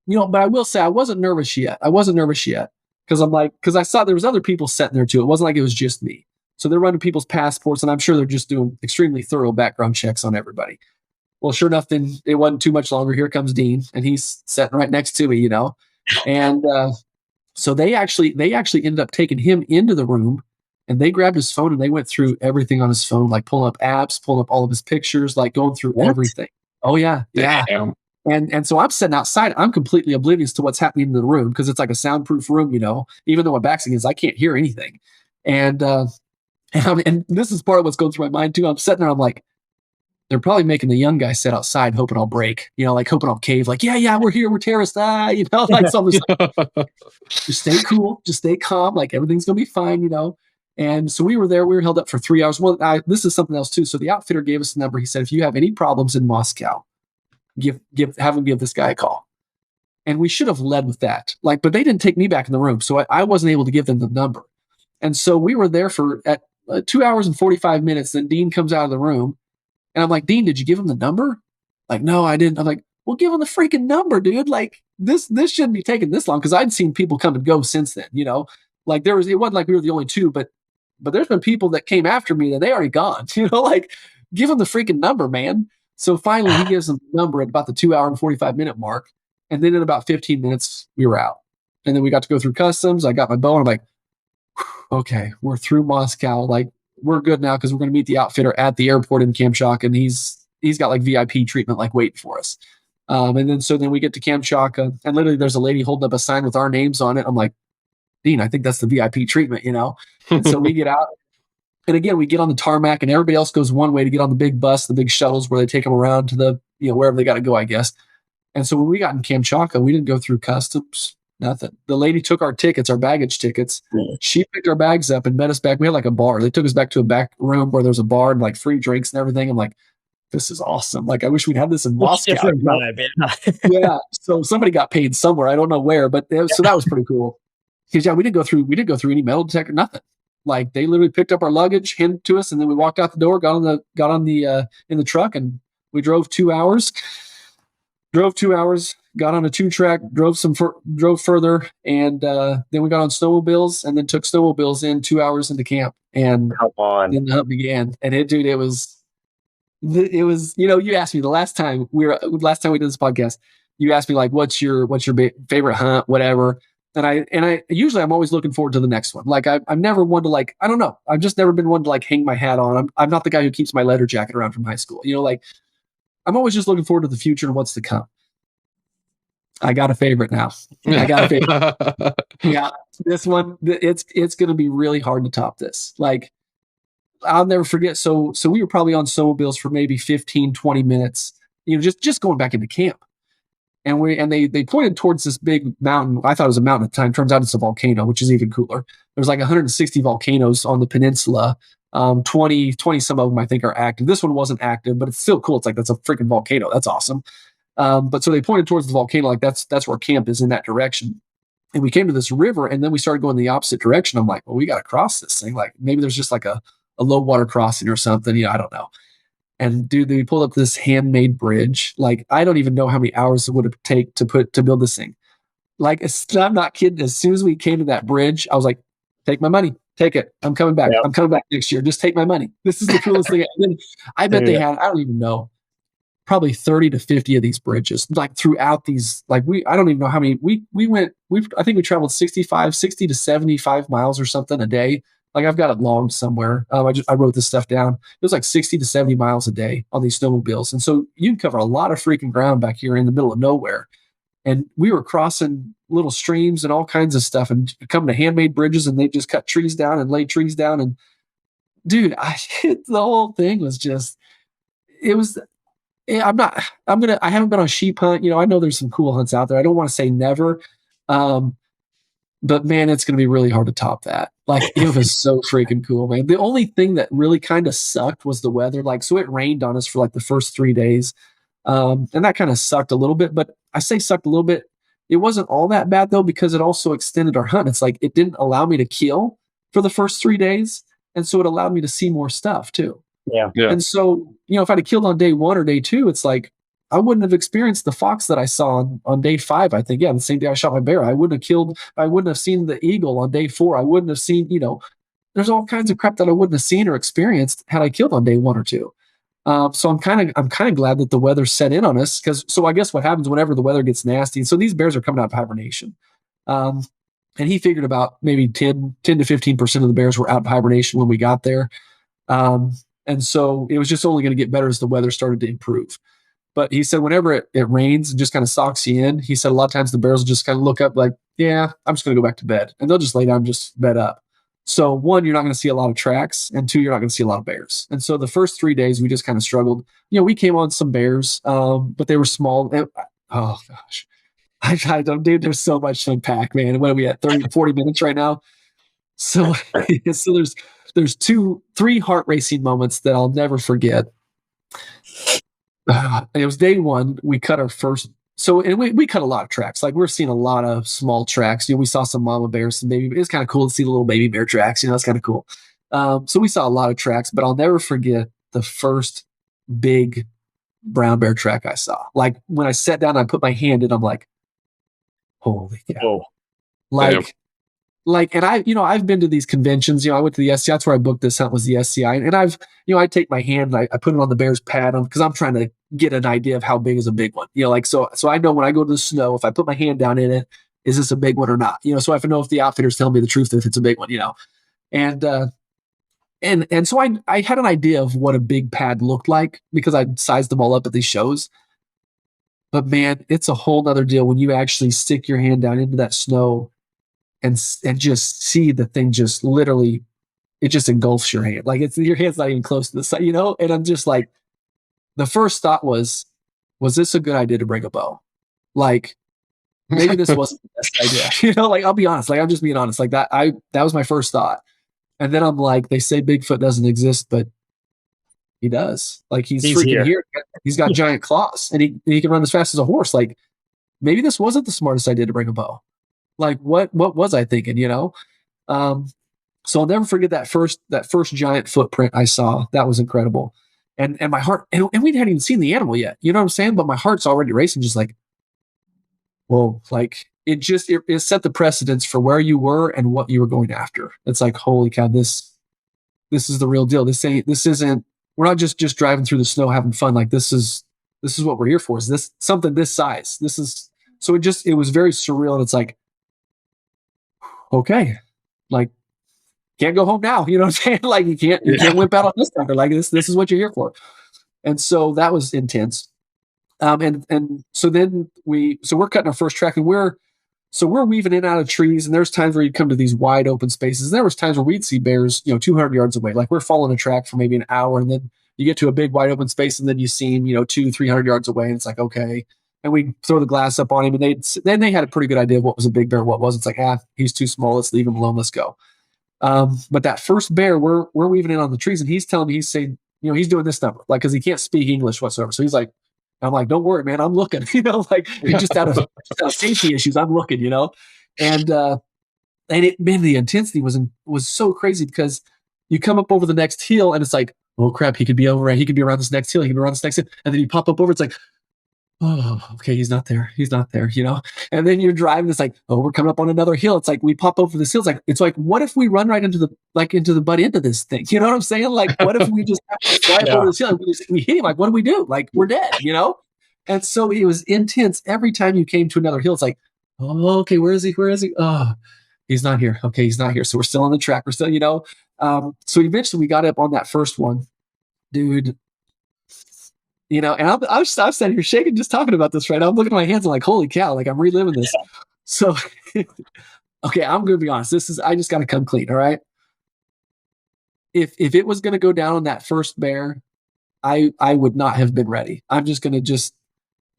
[SPEAKER 2] but I will say I wasn't nervous yet. Because I saw there was other people sitting there too. It wasn't like it was just me. So they're running people's passports, and I'm sure they're just doing extremely thorough background checks on everybody. Well, sure enough, then it wasn't too much longer. Here comes Dean, and he's sitting right next to me, And so they actually ended up taking him into the room, and they grabbed his phone and they went through everything on his phone, like pulling up apps, pulling up all of his pictures, like going through everything. Oh yeah, yeah. Damn. And so I'm sitting outside. I'm completely oblivious to what's happening in the room because it's like a soundproof room, Even though my back's against, I can't hear anything. And this is part of what's going through my mind too. I'm sitting there, I'm like, they're probably making the young guy sit outside, hoping I'll break, like hoping I'll cave, like, yeah, we're here, we're terrorists, like something. Just stay cool, just stay calm, like everything's gonna be fine, And so we were there, we were held up for 3 hours. Well, this is something else too. So the outfitter gave us a number. He said, if you have any problems in Moscow, have them give this guy a call. And we should have led with that. Like, but they didn't take me back in the room. So I wasn't able to give them the number. And so we were there for at 2 hours and 45 minutes. Then Dean comes out of the room and I'm like, Dean, did you give him the number? Like, no, I didn't. I'm like, well, give him the freaking number, dude. Like this shouldn't be taking this long. Cause I'd seen people come and go since then, you know, like it wasn't like we were the only two, but there's been people that came after me that they already gone, you know, like give him the freaking number, man. So finally he gives them the number at about the 2 hour and 45 minute mark. And then in about 15 minutes, we were out. And then we got to go through customs. I got my bow and I'm like, okay, we're through Moscow. Like we're good now because we're going to meet the outfitter at the airport in Kamchatka. And he's got like VIP treatment, like waiting for us. And then we get to Kamchatka and literally there's a lady holding up a sign with our names on it. I'm like, Dean, I think that's the VIP treatment, you know? And so we get out. And again, we get on the tarmac and everybody else goes one way to get on the big bus, the big shuttles where they take them around to the, you know, wherever they got to go, I guess. And so when we got in Kamchatka, we didn't go through customs, nothing. The lady took our tickets, our baggage tickets. Yeah. She picked our bags up and met us back. We had like a bar. They took us back to a back room where there was a bar and like free drinks and everything. I'm like, this is awesome. Like, I wish we'd had this in Moscow.
[SPEAKER 1] Different vibe, yeah.
[SPEAKER 2] Yeah. So somebody got paid somewhere. I don't know where, but so that was pretty cool. Because we didn't go through any metal detector, nothing. Like they literally picked up our luggage, handed to us, and then we walked out the door, got on the in the truck, and we drove 2 hours. Drove 2 hours, got on a 2-track, drove further, and then we got on snowmobiles, and then took snowmobiles in 2 hours into camp, and then the hunt began. And it was, you know, you asked me the last time we did this podcast, you asked me like, what's your favorite hunt, whatever, and I usually I'm always looking forward to the next one. Like I'm never one to like, I don't know, I've just never been one to like hang my hat on. I'm not the guy who keeps my leather jacket around from high school, you know, like. I'm always just looking forward to the future and what's to come. I got a favorite now. Yeah, this one, it's going to be really hard to top this. Like, I'll never forget. So we were probably on snowmobiles for maybe 15, 20 minutes, you know, just going back into camp. And they pointed towards this big mountain. I thought it was a mountain at the time. Turns out it's a volcano, which is even cooler. There's like 160 volcanoes on the peninsula. 20 some of them I think are active. This one wasn't active, but it's still cool. It's like, that's a freaking volcano. That's awesome. But so they pointed towards the volcano, like that's where camp is, in that direction. And we came to this river and then we started going the opposite direction. I'm like, well, we got to cross this thing. Like maybe there's just like a low water crossing or something. You know, I don't know. And dude, we pulled up this handmade bridge. Like, I don't even know how many hours it would have take to build this thing. Like, I'm not kidding. As soon as we came to that bridge, I was like, take my money. Take it. I'm coming back. Yep. I'm coming back next year. Just take my money. This is the coolest thing. And then I bet they had, I don't even know, probably 30 to 50 of these bridges, like throughout these, like I don't even know how many, I think we traveled 60 to 75 miles or something a day. Like I've got it logged somewhere. I wrote this stuff down. It was like 60 to 70 miles a day on these snowmobiles. And so you can cover a lot of freaking ground back here in the middle of nowhere. And we were crossing little streams and all kinds of stuff and coming to handmade bridges, and they just cut trees down and laid trees down. And dude, the whole thing was just, it was, I haven't been on sheep hunt. You know, I know there's some cool hunts out there. I don't want to say never. But man, it's going to be really hard to top that. Like, it was so freaking cool, man. The only thing that really kind of sucked was the weather. Like, so it rained on us for like the first 3 days. And that kind of sucked a little bit, but I say sucked a little bit. It wasn't all that bad though, because it also extended our hunt. It's like, it didn't allow me to kill for the first 3 days. And so it allowed me to see more stuff too.
[SPEAKER 1] Yeah.
[SPEAKER 2] And so, you know, if I'd have killed on day 1 or day 2, it's like, I wouldn't have experienced the fox that I saw on day 5. I think, yeah, the same day I shot my bear. I wouldn't have seen the eagle on day 4. I wouldn't have seen, you know, there's all kinds of crap that I wouldn't have seen or experienced had I killed on day 1 or 2. So I'm kind of glad that the weather set in on us, so I guess what happens whenever the weather gets nasty. So these bears are coming out of hibernation. And he figured about maybe 10 to 15% of the bears were out of hibernation when we got there. And so it was just only going to get better as the weather started to improve. But he said whenever it rains and just kind of socks you in, he said a lot of times the bears will just kind of look up like, yeah, I'm just going to go back to bed. And they'll just lay down and just bed up. So 1, you're not going to see a lot of tracks, and 2, you're not going to see a lot of bears. And so the first 3 days we just kind of struggled. You know, we came on some bears, but they were small. Oh gosh. I don't, dude, there's so much to unpack, man. What are we at, 30 to 40 minutes right now? So, so there's 3 heart racing moments that I'll never forget. it was day one. We cut our first. So and we cut a lot of tracks. Like we're seeing a lot of small tracks. We saw some mama bears, some baby. It's kind of cool to see the little baby bear tracks. That's kind of cool. So we saw a lot of tracks, but I'll never forget the first big brown bear track I saw. Like when I sat down, I put my hand in. I'm like, holy cow!
[SPEAKER 1] Oh,
[SPEAKER 2] And I've been to these conventions. I went to the SCI. That's where I booked this hunt was the SCI. And I take my hand, and I put it on the bear's pad because I'm trying to get an idea of how big is a big one. So I know when I go to the snow, if I put my hand down in it, is this a big one or not? So I have to know if the outfitter's telling me the truth, if it's a big one, And so I had an idea of what a big pad looked like because I sized them all up at these shows. But man, it's a whole nother deal when you actually stick your hand down into that snow and just see the thing just literally, it just engulfs your hand. Like your hand's not even close to the side, And I'm just like, the first thought was this a good idea to bring a bow? Like, maybe this wasn't the best idea. Like I'll be honest. Like I'm just being honest. Like that was my first thought. And then I'm like, they say Bigfoot doesn't exist, but he does. Like he's freaking here. He's got giant claws, and he can run as fast as a horse. Like maybe this wasn't the smartest idea to bring a bow. Like what was I thinking? So I'll never forget that first giant footprint I saw. That was incredible. And my heart, and we hadn't even seen the animal yet. You know what I'm saying? But my heart's already racing, just like, whoa, like it set the precedence for where you were and what you were going after. It's like, holy cow, this is the real deal. This isn't, we're not just driving through the snow having fun. Like this is what we're here for. Is this something this size? So it was very surreal. And it's like, okay, like can't go home now. You know what I'm saying? Like you can't whip out on this time. Like this is what you're here for. And so that was intense. And so then we're cutting our first track, and we're weaving in and out of trees, and there's times where you'd come to these wide open spaces. And there was times where we'd see bears, 200 yards away. Like we're following a track for maybe an hour, and then you get to a big wide open space, and then you see him, 200-300 yards away, and it's like, okay. And we throw the glass up on him, and they had a pretty good idea of what was a big bear, what wasn't. It's like, he's too small. Let's leave him alone. Let's go. But that first bear, we're weaving in on the trees, and he's telling me, he's saying, he's doing this number, like, because he can't speak English whatsoever. So he's like, I'm like, don't worry, man, I'm looking, like just out of safety issues, I'm looking, and the intensity was so crazy because you come up over the next hill and it's like, oh crap, he could be around this next hill, and then you pop up over, it's like, oh, okay, he's not there, and then you're driving, it's like, oh, we're coming up on another hill, it's like we pop over this hill, it's like what if we run right into the butt end of this thing, you know what I'm saying? Like what if we just fly up over this hill and we hit him, like what do we do? Like we're dead, And so it was intense. Every time you came to another hill, it's like, oh, okay, where is he? Oh, he's not here. Okay, he's not here. So we're still on the track. We're still, so eventually we got up on that first one, dude. And I'm sitting here shaking just talking about this right now. I'm looking at my hands. I'm like, holy cow, like I'm reliving this. So, okay, I'm going to be honest. I just got to come clean. All right. If it was going to go down on that first bear, I would not have been ready. I'm just going to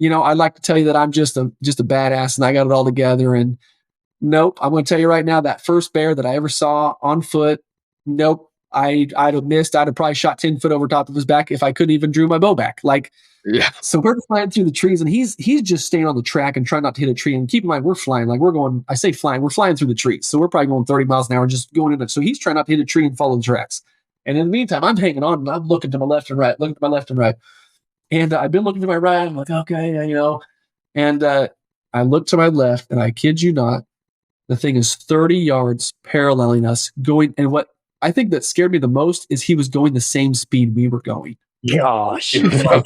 [SPEAKER 2] I'd like to tell you that I'm just a badass and I got it all together. And nope, I'm going to tell you right now, that first bear that I ever saw on foot, nope, I'd have missed. I'd have probably shot 10 foot over top of his back if I couldn't even drew my bow back. Like, yeah. So we're flying through the trees, and he's just staying on the track and trying not to hit a tree. And keep in mind, we're flying. Like I say flying, we're flying through the trees. So we're probably going 30 miles an hour, just going in it. So he's trying not to hit a tree and follow the tracks. And in the meantime, I'm hanging on and I'm looking to my left and right, And I've been looking to my right. I'm like, okay, And I look to my left, and I kid you not, the thing is 30 yards paralleling us going. And what I think that scared me the most is he was going the same speed we were going.
[SPEAKER 1] Gosh.
[SPEAKER 2] I'm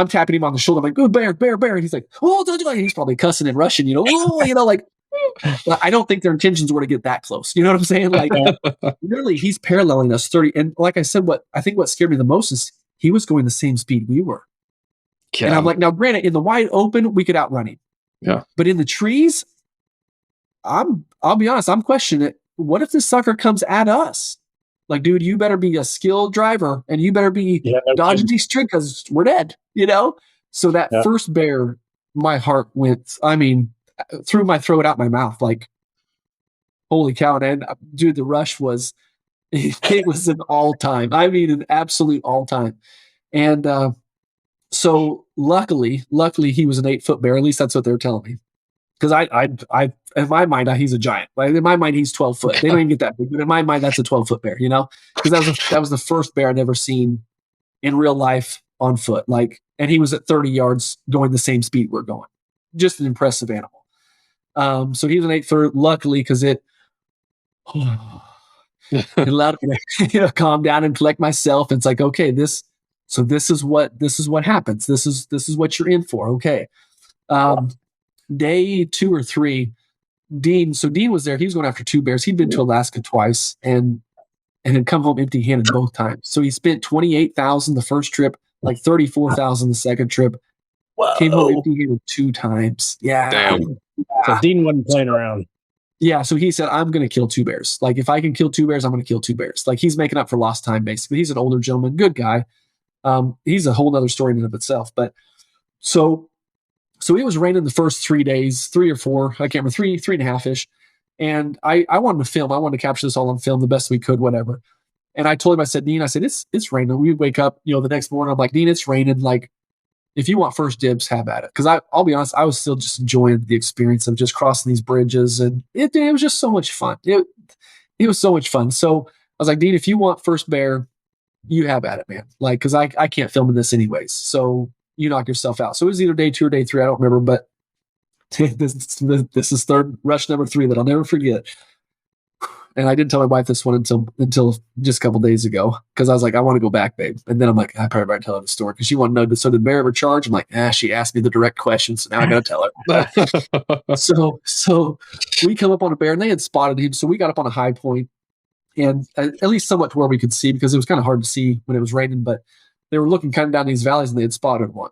[SPEAKER 2] tapping him on the shoulder. I'm like, good bear. And he's like, oh, don't do it. He's probably cussing in Russian, like, I don't think their intentions were to get that close. You know what I'm saying? Like, literally, he's paralleling us 30. And like I said, what scared me the most is he was going the same speed we were. Yeah. And I'm like, now, granted, in the wide open, we could outrun him.
[SPEAKER 3] Yeah.
[SPEAKER 2] But in the trees, I'll be honest, I'm questioning it. What if this sucker comes at us? Like, dude, you better be a skilled driver and you better be dodging these trees because we're dead, So that first bear, my heart went, through my throat, out my mouth, like, holy cow. And dude, the rush was, it was an all time. An absolute all time. And so luckily he was an 8-foot bear. At least that's what they were telling me. Because I in my mind, he's a giant. Like in my mind, he's 12 foot. They don't even get that big, but in my mind, that's a 12-foot bear. Because that was the first bear I'd ever seen in real life on foot. Like, and he was at 30 yards going the same speed we're going. Just an impressive animal. So he was an 8-foot. Luckily, because it allowed me to calm down and collect myself. It's like, okay, this is what happens. This is what you're in for. Okay. Day 2 or 3, Dean was there. He was going after 2 bears. He'd been to Alaska twice and had come home empty-handed both times. So he spent $28,000 the first trip, like $34,000 the second trip.
[SPEAKER 1] Whoa.
[SPEAKER 2] Came home empty-handed 2 times. Yeah.
[SPEAKER 3] Damn.
[SPEAKER 1] So Dean wasn't playing around.
[SPEAKER 2] Yeah, so he said, I'm going to kill 2 bears. Like, if I can kill 2 bears, I'm going to kill 2 bears. Like, he's making up for lost time, basically. He's an older gentleman, good guy. He's a whole other story in and of itself. But so it was raining the first 3 days, 3 or 4, I can't remember, 3.5-ish. And I wanted to film. I wanted to capture this all on film the best we could, whatever. And I told him, I said, Dean, it's raining. We wake up, the next morning. I'm like, Dean, it's raining. Like, if you want first dibs, have at it. Because I'll be honest, I was still just enjoying the experience of just crossing these bridges. And it was just so much fun. It was so much fun. So I was like, Dean, if you want first bear, you have at it, man. Like, because I can't film in this anyways. So you knock yourself out. So it was either day 2 or day 3. I don't remember, but this is rush number 3 that I'll never forget. And I didn't tell my wife this one until just a couple days ago, because I was like, I want to go back, babe. And then I'm like, I probably better tell her the story, because she wanted to know, so did the bear ever charge? I'm like, she asked me the direct question, so now I got to tell her. So we come up on a bear, and they had spotted him. So we got up on a high point, and at least somewhat to where we could see, because it was kind of hard to see when it was raining, but they were looking kind of down these valleys, and they had spotted one.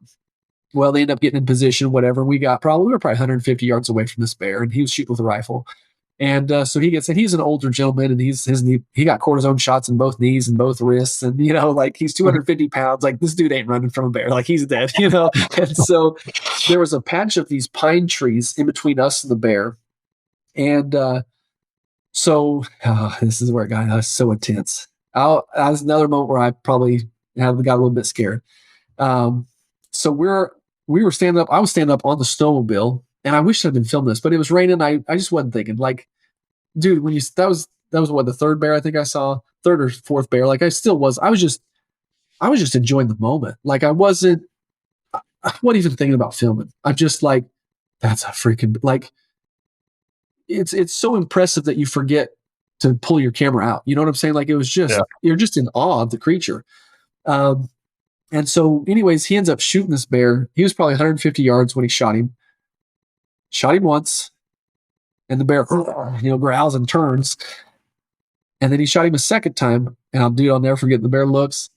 [SPEAKER 2] Well, they ended up getting in position, whatever. We were probably 150 yards away from this bear, and he was shooting with a rifle. And so he gets in. He's an older gentleman, and he got cortisone shots in both knees and both wrists. And, like, he's 250 pounds. Like, this dude ain't running from a bear. Like, he's dead, And so there was a patch of these pine trees in between us and the bear. And so this is where it got so intense. That was another moment where I probably got a little bit scared. So we were standing up. I was standing up on the snowmobile. And I wish I'd been filming this, but it was raining. I just wasn't thinking, like, dude, that was what, the 3rd bear I think I saw, 3rd or 4th bear. Like, I still was. I was just enjoying the moment. Like, I wasn't even thinking about filming. I'm just like, that's a freaking, like, it's so impressive that you forget to pull your camera out. You know what I'm saying? Like, it was just, you're just in awe of the creature. And so anyways, he ends up shooting this bear. He was probably 150 yards when he shot him. Shot him once, and the bear, growls and turns. And then he shot him a second time, and I'll never forget. The bear looks,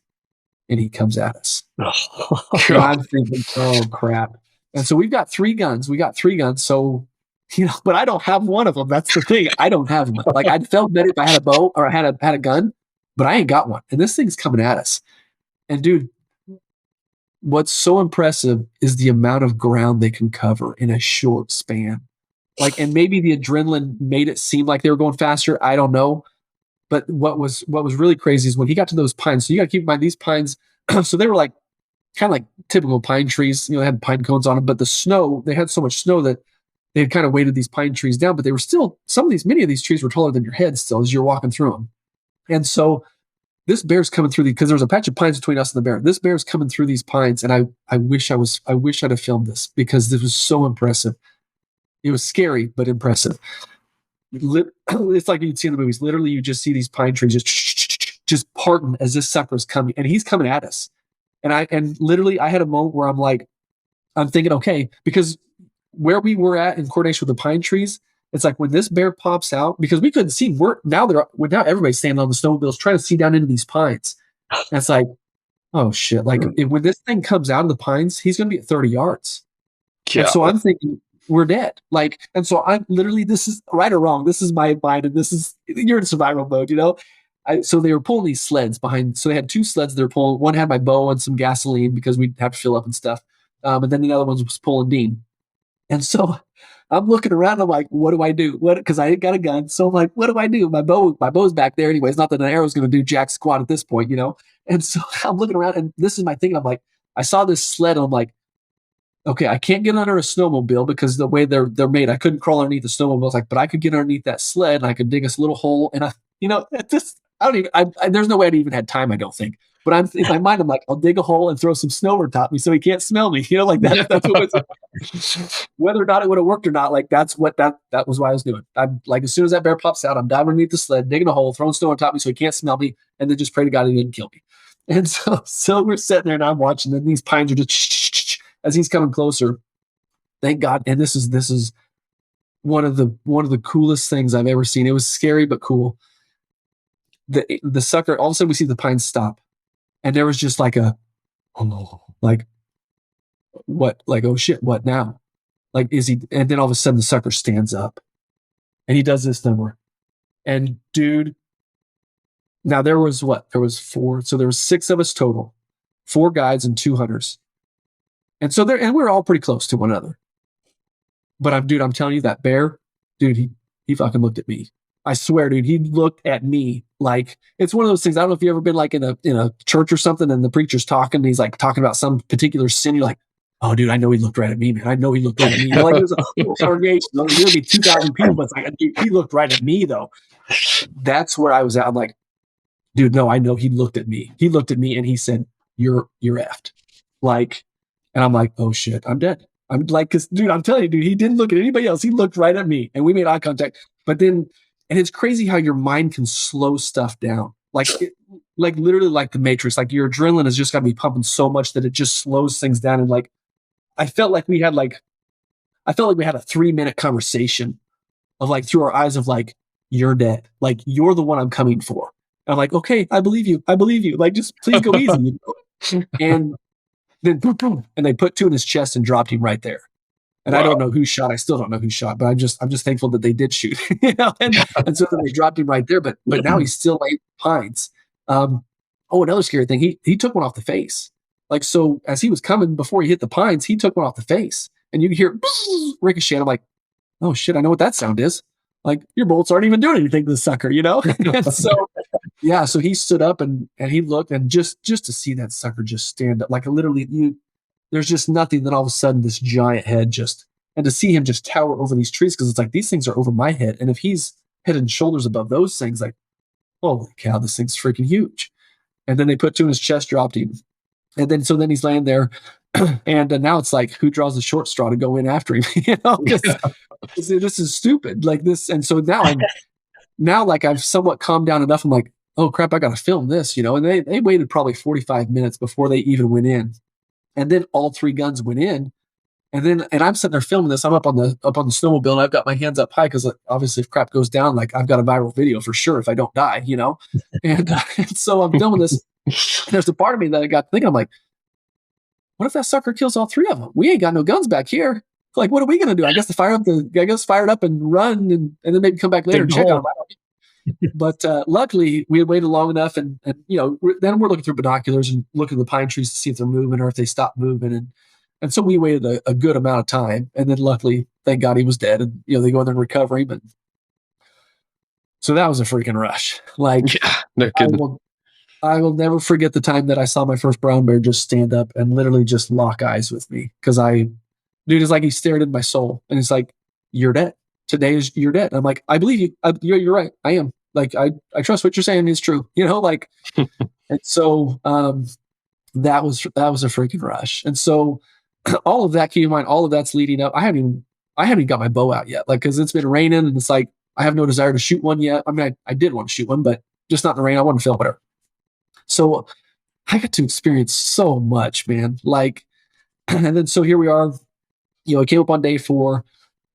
[SPEAKER 2] and he comes at us. And I'm thinking, oh crap! And so we've got 3 guns. We got 3 guns. So, but I don't have one of them. That's the thing. I don't have them. Like, I'd felt better if I had a bow or I had a gun, but I ain't got one. And this thing's coming at us. And dude, what's so impressive is the amount of ground they can cover in a short span. Like, and maybe the adrenaline made it seem like they were going faster. I don't know. But what was really crazy is when he got to those pines. So you got to keep in mind, these pines, so they were like kind of like typical pine trees. They had pine cones on them, but the snow, they had so much snow that they had kind of weighted these pine trees down, but they were still, many of these trees were taller than your head still as you're walking through them. And so this bear's coming through because there's a patch of pines between us and the bear. This bear's coming through these pines, and I wish I'd have filmed this, because this was so impressive. It was scary, but impressive. It's like you'd see in the movies. Literally, you just see these pine trees just parting as this sucker's coming, and he's coming at us. And literally, I had a moment where I'm thinking, okay, because where we were at in coordination with the pine trees, it's like when this bear pops out, because we couldn't see. Now everybody's standing on the snowmobiles trying to see down into these pines. And it's like, oh shit! Like, when this thing comes out of the pines, he's going to be at 30 yards. Yeah. And so I'm thinking, we're dead. Like, and so I'm literally, this is right or wrong. This is my mind, and you're in survival mode, So they were pulling these sleds behind. So they had 2 sleds they were pulling. One had my bow and some gasoline because we'd have to fill up and stuff. And then the other one was pulling Dean. And so I'm looking around. I'm like, what do I do? What? Because I ain't got a gun. So I'm like, what do I do? My bow's back there anyways. Not that an arrow's going to do jack squat at this point, And so I'm looking around, and this is my thinking. I'm like, I saw this sled, and I'm like, okay, I can't get under a snowmobile because the way they're made, I couldn't crawl underneath the snowmobile. I was like, but I could get underneath that sled, and I could dig a little hole. And I don't even. There's no way I'd even had time. I don't think. But I'm in my mind, I'm like, I'll dig a hole and throw some snow over top me so he can't smell me. Like that. That's what was. Whether or not it would have worked or not, like that's what that was what I was doing. I'm like, as soon as that bear pops out, I'm diving underneath the sled, digging a hole, throwing snow on top of me so he can't smell me, and then just pray to God he didn't kill me. And so we're sitting there, and I'm watching, and these pines are just as he's coming closer. Thank God. And this is one of the coolest things I've ever seen. It was scary but cool. The sucker, all of a sudden we see the pines stop. And there was just like like, what? Like, oh shit, what now? Like, is he? And then all of a sudden the sucker stands up and he does this number. And dude, now there was four. So there was 6 of us total, 4 guides and 2 hunters. And so and we're all pretty close to one another. But I'm telling you, that bear, dude, he fucking looked at me. I swear, dude, he looked at me like, it's one of those things. I don't know if you've ever been like in a church or something, and the preacher's talking, and he's like talking about some particular sin. You're like, oh, dude, I know he looked right at me, man. I know he looked right at me. Like, it was a congregation. There'd be 2,000 people, but it's like, dude, he looked right at me though. That's where I was at. I'm like, dude, no, I know he looked at me. He looked at me and he said, you're effed. Like, and I'm like, oh shit, I'm dead. I'm like, cause dude, I'm telling you, dude, he didn't look at anybody else. He looked right at me, and we made eye contact. But then, and it's crazy how your mind can slow stuff down. Like literally like the Matrix, like your adrenaline has just got to be pumping so much that it just slows things down. And like, I felt like we had a 3-minute conversation of like, through our eyes of like, you're dead. Like, you're the one I'm coming for. And I'm like, okay, I believe you. Like, just please go easy. And then boom, boom, and they put 2 in his chest and dropped him right there. And wow. I don't know who shot. I still don't know who shot, but I'm just thankful that they did shoot. And so then they dropped him right there. But now he's still laying pines. Another scary thing. He took one off the face. Like, so as he was coming before he hit the pines, he took one off the face, and you hear ricochet. And I'm like, oh shit, I know what that sound is. Like, your bolts aren't even doing anything to the sucker, And so yeah, so he stood up and he looked, and just to see that sucker just stand up, like literally there's just nothing. Then all of a sudden this giant head and to see him just tower over these trees, because it's like, these things are over my head. And if he's head and shoulders above those things, like, holy cow, this thing's freaking huge. And then they put 2 in his chest, dropped him. And then, so then he's laying there. And now it's like, who draws the short straw to go in after him? This is stupid. Like this. And so now like I've somewhat calmed down enough. I'm like, oh crap, I got to film this, And they waited probably 45 minutes before they even went in. And then all 3 guns went in. And I'm sitting there filming this. I'm up on the snowmobile, and I've got my hands up high because, like, obviously if crap goes down, like, I've got a viral video for sure if I don't die, And so I'm filming this. And there's a part of me that I got thinking, I'm like, what if that sucker kills all 3 of them? We ain't got no guns back here. Like, what are we gonna do? I guess fire it up and run, and then maybe come back later and check on them. But luckily, we had waited long enough, and then we're looking through binoculars and looking at the pine trees to see if they're moving or if they stop moving, and so we waited a good amount of time, and then luckily, thank God, he was dead, and they go in there and recover him. But so that was a freaking rush. Like, yeah, no kidding. I will never forget the time that I saw my first brown bear just stand up and literally just lock eyes with me, because dude, it's like he stared in my soul, and it's like, you're dead. You're dead. I'm like, I believe you. You're right. I am. Like, I trust what you're saying is true. Like, and so that was a freaking rush. And so all of that, keep in mind, all of that's leading up. I haven't even got my bow out yet, like, because it's been raining, and it's like I have no desire to shoot one yet. I mean, I did want to shoot one, but just not in the rain. I want to film whatever. So I got to experience so much, man. Like, and then so here we are. I came up on day 4,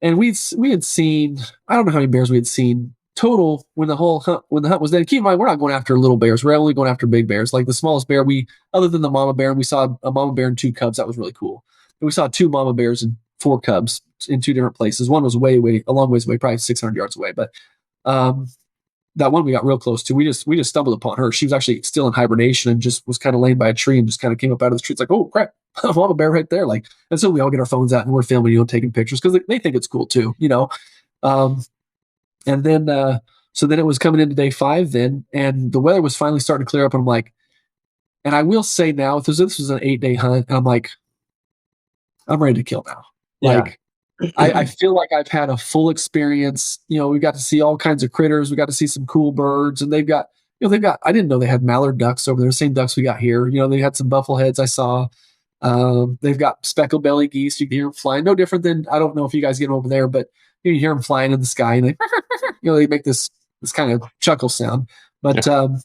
[SPEAKER 2] and we had seen, I don't know how many bears we had seen total when the hunt was done. Keep in mind, we're not going after little bears. We're only going after big bears. Like, the smallest bear other than the mama bear, and we saw a mama bear and 2 cubs. That was really cool. And we saw 2 mama bears and 4 cubs in 2 different places. One was way, a long ways away, probably 600 yards away. But that one we got real close to, we just stumbled upon her. She was actually still in hibernation and just was kind of laying by a tree and just kind of came up out of the tree. It's like, oh crap, I have a bear right there. Like, and so we all get our phones out and we're filming, taking pictures because they think it's cool too, and then, so then it was coming into day 5 then, and the weather was finally starting to clear up. And I'm like, and I will say now, this was an 8-day hunt, and I'm like, I'm ready to kill now.
[SPEAKER 1] Yeah.
[SPEAKER 2] Like, I feel like I've had a full experience. We got to see all kinds of critters. We got to see some cool birds, and they've got, I didn't know they had mallard ducks over there, the same ducks we got here. They had some buffleheads I saw. They've got speckled belly geese. You can hear them flying. No different than, I don't know if you guys get them over there, but you hear them flying in the sky, and they make this kind of chuckle sound. But I'm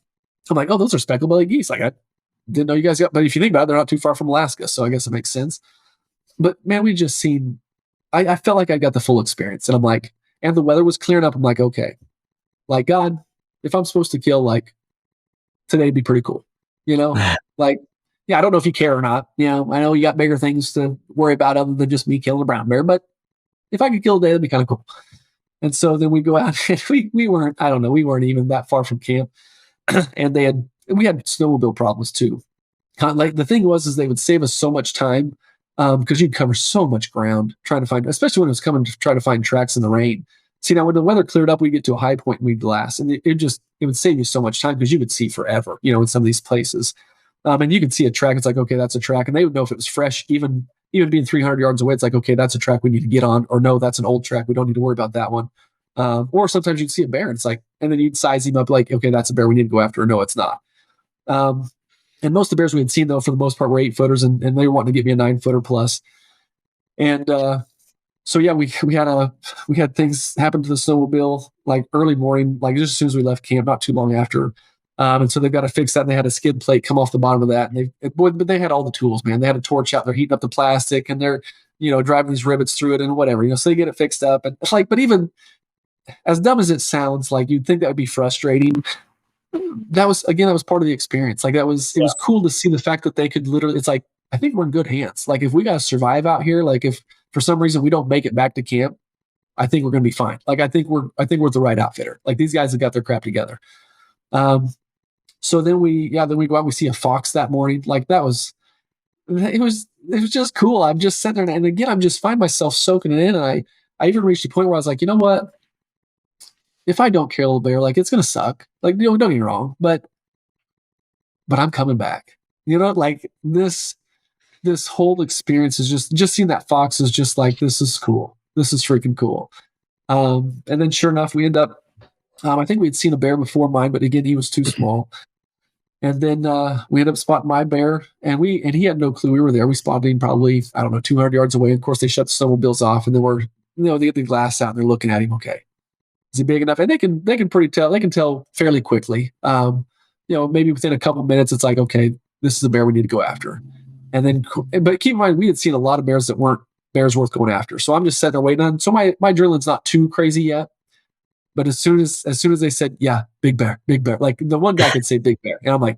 [SPEAKER 2] like, oh, those are speckled belly geese. Like, I didn't know you guys got, but if you think about it, they're not too far from Alaska, so I guess it makes sense. But man, we just seen, I felt like I got the full experience, and I'm like, and the weather was clearing up. I'm like, okay, like, God, if I'm supposed to kill, like, today'd be pretty cool, like, yeah, I don't know if you care or not. I know you got bigger things to worry about other than just me killing a brown bear, but if I could kill today, that'd be kind of cool. And so then we go out and we weren't, I don't know, we weren't even that far from camp. And we had snowmobile problems too. Like, the thing was, is they would save us so much time, because you'd cover so much ground trying to find, especially when it was coming to try to find tracks in the rain. See, now when the weather cleared up, we'd get to a high point and we'd glass, and it would save you so much time because you would see forever, in some of these places. And you could see a track. It's like, okay, that's a track. And they would know if it was fresh, even being 300 yards away. It's like, okay, that's a track we need to get on, or no, that's an old track. We don't need to worry about that one. Or sometimes you'd see a bear and it's like, and then you'd size him up like, okay, that's a bear we need to go after. Or no, it's not. And most of the bears we had seen, though, for the most part, were 8-footers, and they were wanting to get me a 9-footer plus. And so yeah, we had things happen to the snowmobile like early morning, like just as soon as we left camp, not too long after. And so they've got to fix that. And they had a skid plate come off the bottom of that. And but they had all the tools, man. They had a torch out there heating up the plastic, and they're, driving these rivets through it and whatever, so they get it fixed up. And it's like, but even as dumb as it sounds, like, you'd think that would be frustrating. That was part of the experience. Like, it was cool to see the fact that they could literally, it's like, I think we're in good hands. Like, if we got to survive out here, like, if for some reason we don't make it back to camp, I think we're going to be fine. Like, I think we're the right outfitter. Like, these guys have got their crap together. So then we go out and we see a fox that morning. Like, it was just cool. I'm just sitting there, and again, I'm just find myself soaking it in. And I even reached a point where I was like, you know what? If I don't kill a bear, like, it's going to suck. Like, don't get me wrong, but I'm coming back. Like, this whole experience is just seeing that fox is just like, this is cool. This is freaking cool. And then sure enough, we end up, I think we'd seen a bear before mine, but again, he was too small. And then we ended up spotting my bear, and he had no clue we were there. We spotted him probably, I don't know, 200 yards away. Of course, they shut the snowmobiles off, and then they get the glass out and they're looking at him. Okay, is he big enough? And they can tell fairly quickly. Maybe within a couple minutes, it's like, okay, this is a bear we need to go after. And then, but keep in mind, we had seen a lot of bears that weren't bears worth going after. So I'm just sitting there waiting on. So my adrenaline's not too crazy yet. But as soon as they said, yeah, big bear, like, the one guy could say big bear, and I'm like,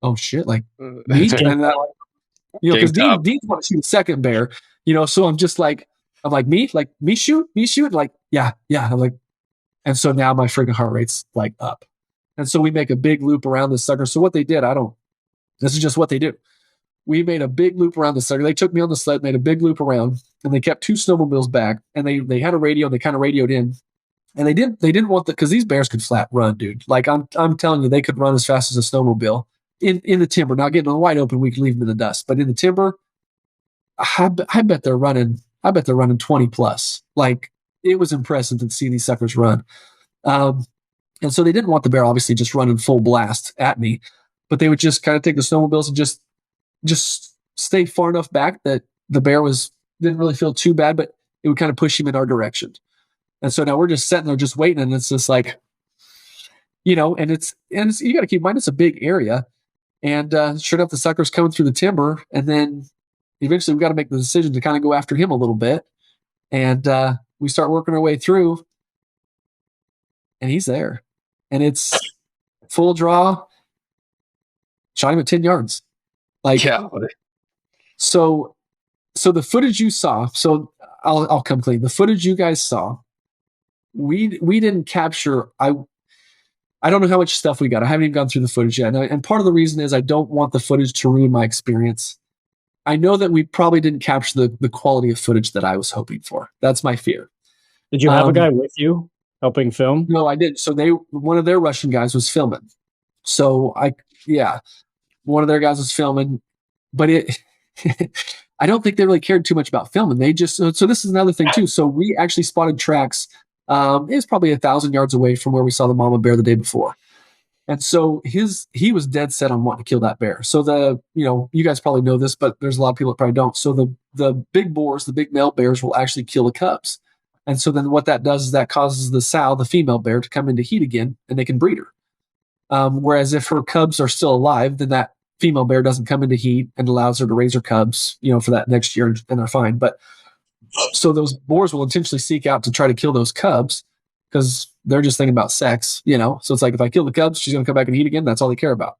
[SPEAKER 2] oh shit, like, me? And that, because Dean's want to shoot a second bear, so I'm just like, me shoot, like, yeah. I'm like, and so now my freaking heart rate's like up. And so we make a big loop around the sucker. So what they did, this is just what they do. We made a big loop around the sucker. They took me on the sled, made a big loop around, and they kept 2 snowmobiles back, and they had a radio, and they kind of radioed in. And they didn't want because these bears could flat run, dude. Like, I'm telling you, they could run as fast as a snowmobile in the timber. Now, getting on the wide open, we could leave them in the dust. But in the timber, I bet they're running 20 plus. Like, it was impressive to see these suckers run. And so they didn't want the bear obviously just running full blast at me, but they would just kind of take the snowmobiles and just stay far enough back that the bear didn't really feel too bad, but it would kind of push him in our direction. And so now we're just sitting there just waiting, and it's just like, and it's you got to keep in mind, it's a big area. And sure enough, the sucker's coming through the timber, and then eventually we got to make the decision to kind of go after him a little bit. And we start working our way through, and he's there. And it's full draw, shot him at 10 yards. Like, yeah. So the footage you saw, so I'll come clean. The footage you guys saw, we didn't capture. I don't know how much stuff we got. I haven't even gone through the footage yet. And part of the reason is I don't want the footage to ruin my experience. I know that we probably didn't capture the quality of footage that I was hoping for. That's my fear.
[SPEAKER 1] Did you have a guy with you helping film?
[SPEAKER 2] No, I didn't. So one of their Russian guys was filming. So one of their guys was filming, but I don't think they really cared too much about filming. They just, so this is another thing too. So we actually spotted tracks. It was probably 1,000 yards away from where we saw the mama bear the day before. And so he was dead set on wanting to kill that bear. So you guys probably know this, but there's a lot of people that probably don't. So the big boars, the big male bears will actually kill the cubs. And so then what that does is that causes the sow, the female bear, to come into heat again, and they can breed her. Whereas if her cubs are still alive, then that female bear doesn't come into heat and allows her to raise her cubs, for that next year, and they're fine. But so those boars will intentionally seek out to try to kill those cubs because they're just thinking about sex, So it's like, if I kill the cubs, she's going to come back and heat again. That's all they care about.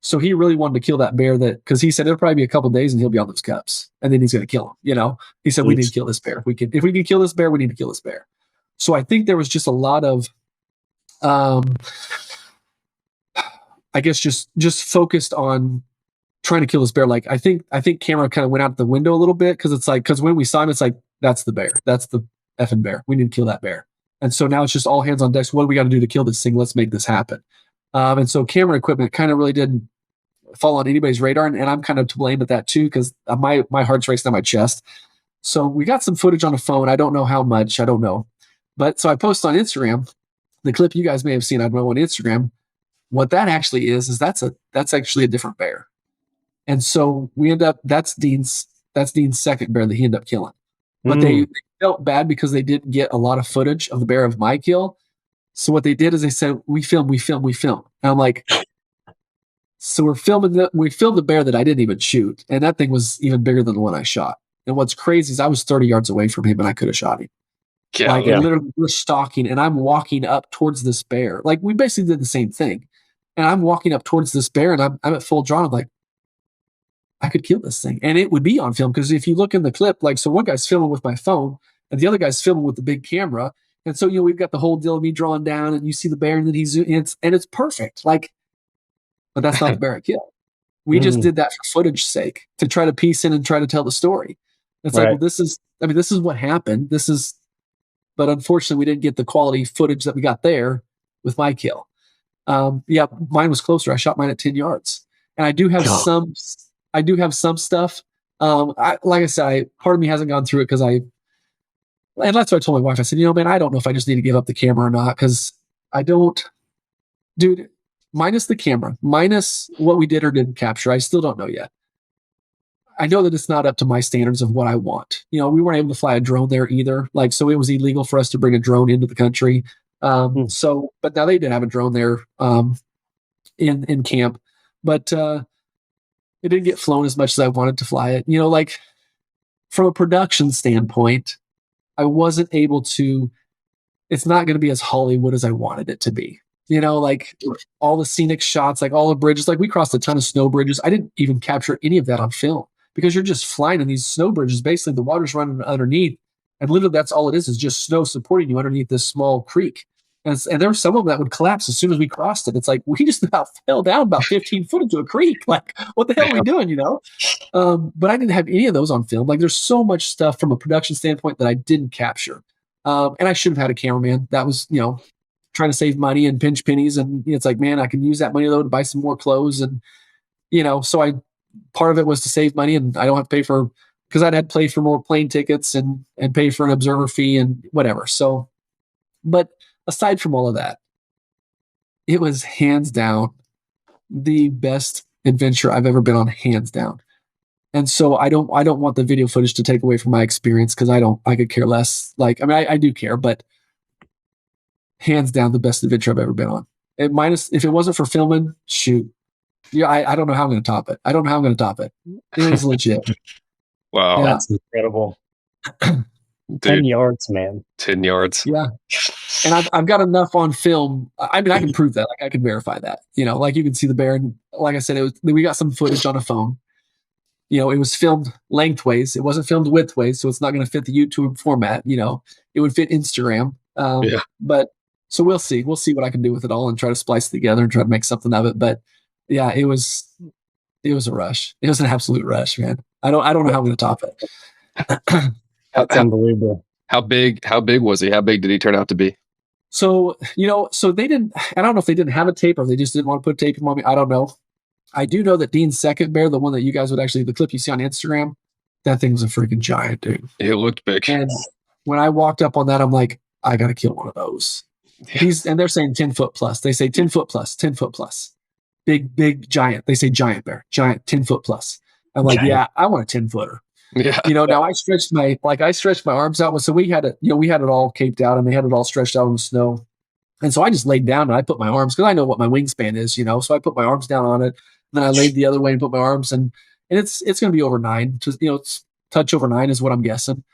[SPEAKER 2] So he really wanted to kill that bear because he said it'll probably be a couple of days and he'll be on those cubs, and then he's going to kill him. He said, we need to kill this bear. If we can kill this bear, we need to kill this bear. So I think there was just a lot of, I guess just focused on trying to kill this bear. Like I think camera kind of went out the window a little bit because when we saw him, it's like, that's the bear. That's the effing bear. We need to kill that bear. And so now it's just all hands on deck. So what do we got to do to kill this thing? Let's make this happen. And so camera equipment kind of really didn't fall on anybody's radar. And I'm kind of to blame at that too, because my heart's racing down my chest. So we got some footage on a phone. I don't know how much. I don't know. But so I posted on Instagram, the clip you guys may have seen, I don't know, on Instagram. What that actually is that's actually a different bear. And so we end up, that's Dean's second bear that he ended up killing. But they felt bad because they didn't get a lot of footage of the bear of my kill. So what they did is they said, we film. And I'm like, so we filmed the bear that I didn't even shoot. And that thing was even bigger than the one I shot. And what's crazy is I was 30 yards away from him and I could have shot him. Literally we're stalking and I'm walking up towards this bear. Like we basically did the same thing. And I'm walking up towards this bear and I'm at full draw. I'm like, I could kill this thing. And it would be on film because if you look in the clip, so one guy's filming with my phone and the other guy's filming with the big camera. And so, we've got the whole deal of me drawing down and you see the bear and then it's perfect. But that's not the bear I killed. We just did that for footage sake to try to piece in and try to tell the story. It's right. Like, well, this is what happened. But unfortunately we didn't get the quality footage that we got there with my kill. Mine was closer. I shot mine at 10 yards and I do have some stuff. Like I said, part of me hasn't gone through it and that's what I told my wife. I said, man, I don't know if I just need to give up the camera or not. Cause I don't, dude, minus the camera, minus what we did or didn't capture. I still don't know yet. I know that it's not up to my standards of what I want. We weren't able to fly a drone there either. So it was illegal for us to bring a drone into the country. But now they did have a drone there, in camp, but, it didn't get flown as much as I wanted to fly it. From a production standpoint, I wasn't able to, it's not going to be as Hollywood as I wanted it to be. All the scenic shots, all the bridges, we crossed a ton of snow bridges. I didn't even capture any of that on film because you're just flying in these snow bridges. Basically, the water's running underneath. And literally, that's all it is just snow supporting you underneath this small creek. And there were some of them that would collapse as soon as we crossed it. It's like, we just about fell down about 15 foot into a creek. What the hell are we doing, But I didn't have any of those on film. There's so much stuff from a production standpoint that I didn't capture. And I should have had a cameraman. That was, trying to save money and pinch pennies. And it's like, man, I can use that money though to buy some more clothes. And, so part of it was to save money and I don't have to pay because I'd had to pay for more plane tickets and pay for an observer fee and whatever. So, but aside from all of that, it was hands down the best adventure I've ever been on, hands down. And so I don't want the video footage to take away from my experience because I could care less. I do care, but hands down the best adventure I've ever been on. If it wasn't for filming, shoot. Yeah, I don't know how I'm going to top it. It was legit.
[SPEAKER 3] Wow.
[SPEAKER 1] Yeah. That's incredible. 10 yards, man.
[SPEAKER 3] 10 yards.
[SPEAKER 2] Yeah. And I've got enough on film. I can prove that. I can verify that. You can see the bear. And like I said, we got some footage on a phone. It was filmed lengthways. It wasn't filmed widthways, so it's not going to fit the YouTube format. It would fit Instagram. But So we'll see. We'll see what I can do with it all and try to splice it together and try to make something of it. But yeah, it was a rush. It was an absolute rush, man. I don't know how I'm going to top it.
[SPEAKER 1] That's unbelievable.
[SPEAKER 3] How big was he? How big did he turn out to be?
[SPEAKER 2] So, so they didn't, I don't know if they didn't have a tape or they just didn't want to put tape on me. I don't know. I do know that Dean's second bear, the one that you guys would actually, the clip you see on Instagram, that thing was a freaking giant, dude.
[SPEAKER 3] It looked big.
[SPEAKER 2] And when I walked up on that, I'm like, I got to kill one of those. And they're saying 10 foot plus. They say 10 foot plus, 10 foot plus. Big, giant. They say giant bear, giant, 10 foot plus. I'm like, yeah, I want a 10 footer.
[SPEAKER 3] Yeah.
[SPEAKER 2] Now I stretched my arms out. So we had it all caped out and they had it all stretched out in the snow. And so I just laid down and I put my arms, because I know what my wingspan is, so I put my arms down on it. And then I laid the other way and put my arms and it's going to be over 9. It's touch over 9 is what I'm guessing.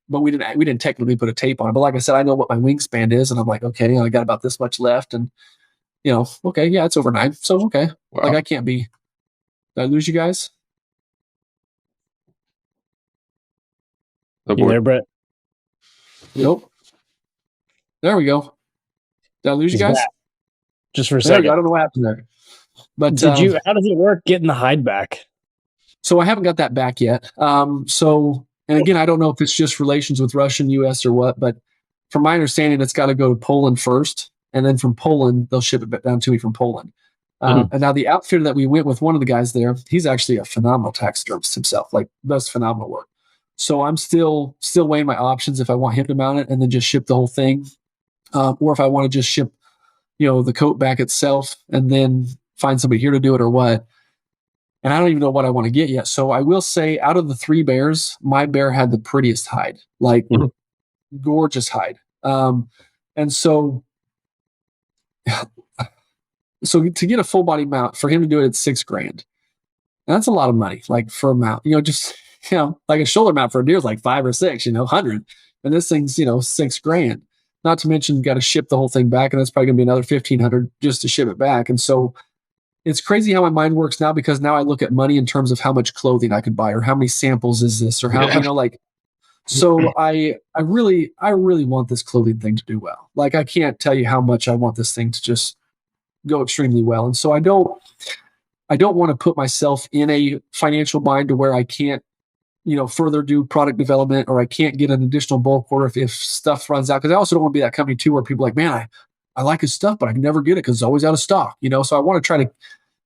[SPEAKER 2] But we didn't technically put a tape on it. But like I said, I know what my wingspan is, and I'm like, okay, I got about this much left, and okay, yeah, it's over 9. So okay, wow. Like I can't be. Did I lose you guys?
[SPEAKER 1] You there, Brett?
[SPEAKER 2] Nope. There we go. Did I lose you guys?
[SPEAKER 1] Back. Just for a second.
[SPEAKER 2] I don't know what happened there. But
[SPEAKER 1] how does it work getting the hide back?
[SPEAKER 2] So I haven't got that back yet. And again, I don't know if it's just relations with Russia and U.S. or what, but from my understanding, it's got to go to Poland first. And then from Poland, they'll ship it down to me from Poland. And now the outfitter that we went with, one of the guys there, he's actually a phenomenal taxidermist himself, like does phenomenal work. So I'm still weighing my options if I want him to mount it and then just ship the whole thing. Or if I want to just ship, the coat back itself and then find somebody here to do it or what. And I don't even know what I want to get yet. So I will say, out of the 3 bears, my bear had the prettiest hide, like gorgeous hide. And so to get a full body mount, for him to do it, it's $6,000. And that's a lot of money, like for a mount. Like a shoulder mount for a deer is like 5 or 6, 100. And this thing's $6,000. Not to mention, got to ship the whole thing back, and that's probably gonna be another $1,500 just to ship it back. And so it's crazy how my mind works now, because now I look at money in terms of how much clothing I could buy, or how many samples is this, or how, so I really want this clothing thing to do well. Like, I can't tell you how much I want this thing to just go extremely well. And so I don't want to put myself in a financial bind to where I can't, further do product development, or I can't get an additional bulk order if stuff runs out. Cause I also don't want to be that company too, where people are like, man, I like his stuff, but I can never get it because it's always out of stock, So I want to try to,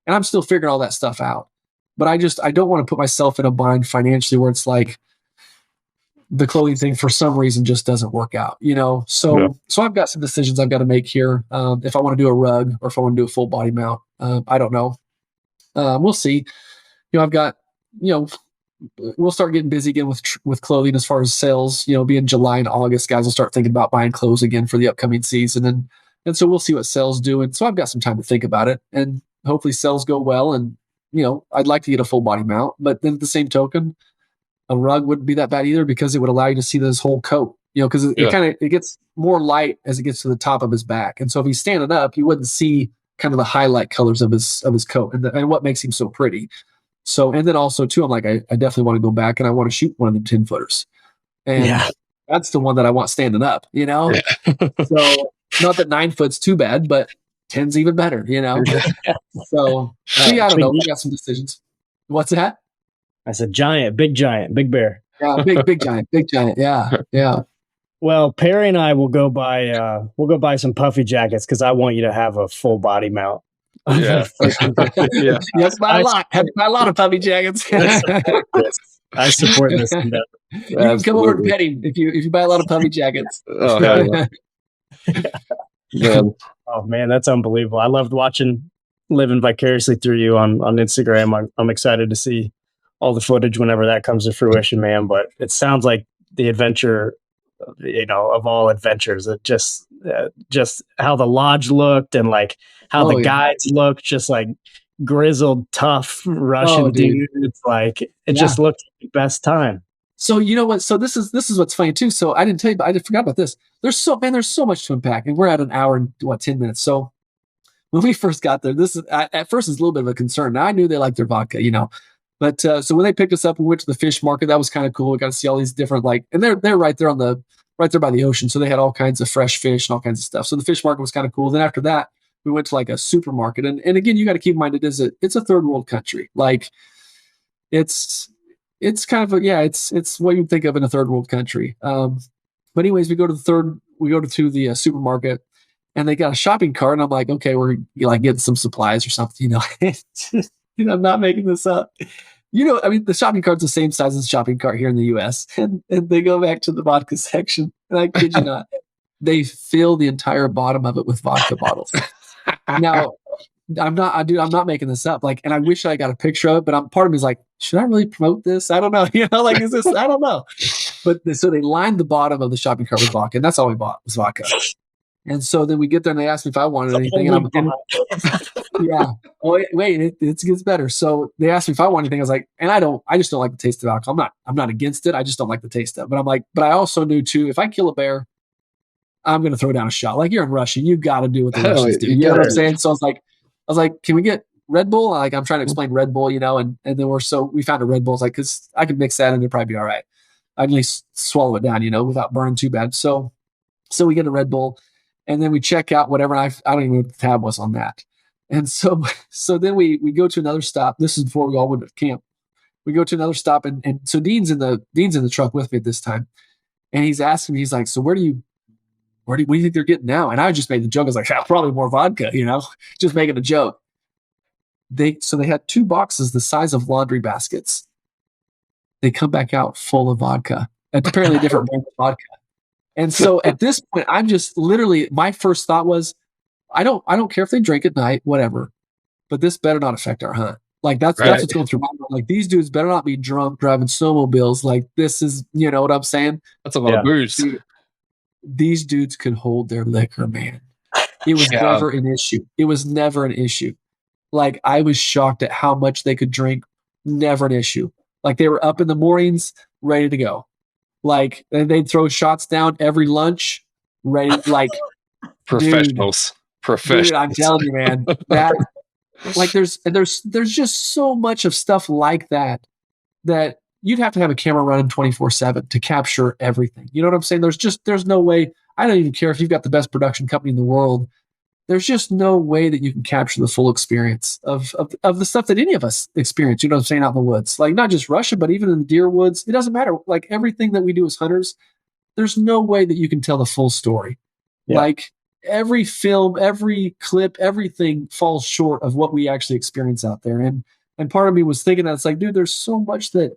[SPEAKER 2] and I'm still figuring all that stuff out. But I don't want to put myself in a bind financially where it's like the clothing thing for some reason just doesn't work out, So I've got some decisions I've got to make here. If I want to do a rug or if I want to do a full body mount, I don't know. We'll see. I've got, we'll start getting busy again with clothing as far as sales. Being July and August, guys will start thinking about buying clothes again for the upcoming season, and so we'll see what sales do. And so I've got some time to think about it, and hopefully sales go well. And I'd like to get a full body mount, but then at the same token, a rug wouldn't be that bad either, because it would allow you to see this whole coat. Because it gets more light as it gets to the top of his back, and so if he's standing up, you wouldn't see kind of the highlight colors of his coat and what makes him so pretty. So, and then also too, I'm like, I definitely want to go back and I want to shoot one of the 10 footers. And that's the one that I want standing up, So not that 9 foot's too bad, but 10's even better, So I don't know. We got some decisions. What's that?
[SPEAKER 1] I said big bear.
[SPEAKER 2] Yeah, big giant. Yeah.
[SPEAKER 1] Well, Perry and I will go buy some puffy jackets, because I want you to have a full body mount.
[SPEAKER 3] Yeah.
[SPEAKER 2] Yeah. Yes, buy a lot. Have to buy a lot of puffy jackets.
[SPEAKER 1] I support this endeavor.
[SPEAKER 2] You can come over and pet him if you buy a lot of puffy jackets.
[SPEAKER 3] Oh, yeah.
[SPEAKER 1] Oh man, that's unbelievable. I loved living vicariously through you on Instagram. I'm excited to see all the footage whenever that comes to fruition, man. But it sounds like the adventure, of all adventures, it just how the lodge looked, and like how the guides looked, just like grizzled, tough Russian dude. It's like, it just looked like the best time.
[SPEAKER 2] So you know what? So this is what's funny too. So I didn't tell you, but I forgot about this. There's so much to unpack, and we're at an hour and 10 minutes. So when we first got there, at first it's a little bit of a concern. Now I knew they liked their vodka, but so when they picked us up, we went to the fish market. That was kind of cool. We got to see all these different, and they're right there on the right there by the ocean. So they had all kinds of fresh fish and all kinds of stuff. So the fish market was kind of cool. Then after that, we went to like a supermarket. And again, you got to keep in mind, it's a third world country. Like it's kind of it's what you think of in a third world country. But anyways, we go to the supermarket, and they got a shopping cart, and I'm like, okay, we're like getting some supplies or something, I'm not making this up. I mean, the shopping cart's the same size as the shopping cart here in the US. And they go back to the vodka section, and I kid you not, they fill the entire bottom of it with vodka bottles. Now, I'm not making this up. Like, and I wish I got a picture of it, but part of me is like, should I really promote this? I don't know. Like, is this, I don't know. But so they lined the bottom of the shopping cart with vodka, and that's all we bought was vodka. And so then we get there, and they asked me if I wanted anything. Yeah. Well, wait, it gets better. So they asked me if I want anything. I was like, I just don't like the taste of alcohol. I'm not against it. I just don't like the taste of it. But I'm like, but I also knew too, if I kill a bear, I'm going to throw down a shot. Like, you're in Russia, you got to do what the Russians do. You know what I'm saying? So I was like, can we get Red Bull? Like, I'm trying to explain Red Bull, and then we found a Red Bull. It's like, cause I could mix that and it'd probably be all right. I'd at least swallow it down, without burning too bad. So we get a Red Bull, and then we check out whatever. I don't even know what the tab was on that. And so then we go to another stop. This is before we all went to camp. We go to another stop, and so Dean's in the truck with me at this time, and he's asking me, he's like, so what do you think they're getting now? And I just made the joke. I was like, probably more vodka, just making a joke. They had 2 boxes the size of laundry baskets. They come back out full of vodka. It's apparently a different brand of vodka. And so at this point, I'm just literally, my first thought was, I don't care if they drink at night, whatever, but this better not affect our hunt. Like that's what's going through my mind. Like, these dudes better not be drunk driving snowmobiles. Like, this is, you know what I'm saying?
[SPEAKER 3] That's a lot of booze.
[SPEAKER 2] Dude, these dudes could hold their liquor, man. It was never an issue. It was never an issue. Like, I was shocked at how much they could drink. Never an issue. Like, they were up in the mornings, ready to go. Like, and they'd throw shots down every lunch, ready. Like,
[SPEAKER 3] professionals.
[SPEAKER 2] Dude, I'm telling you, man. That, like, there's just so much of stuff like that you'd have to have a camera running 24/7 to capture everything. You know what I'm saying? There's no way. I don't even care if you've got the best production company in the world. There's just no way that you can capture the full experience of the stuff that any of us experience. You know what I'm saying? Out in the woods, like, not just Russia, but even in the deer woods. It doesn't matter. Like, everything that we do as hunters, there's no way that you can tell the full story. Yeah. Like, every film, every clip, everything falls short of what we actually experience out there. And part of me was thinking that it's like, dude, there's so much that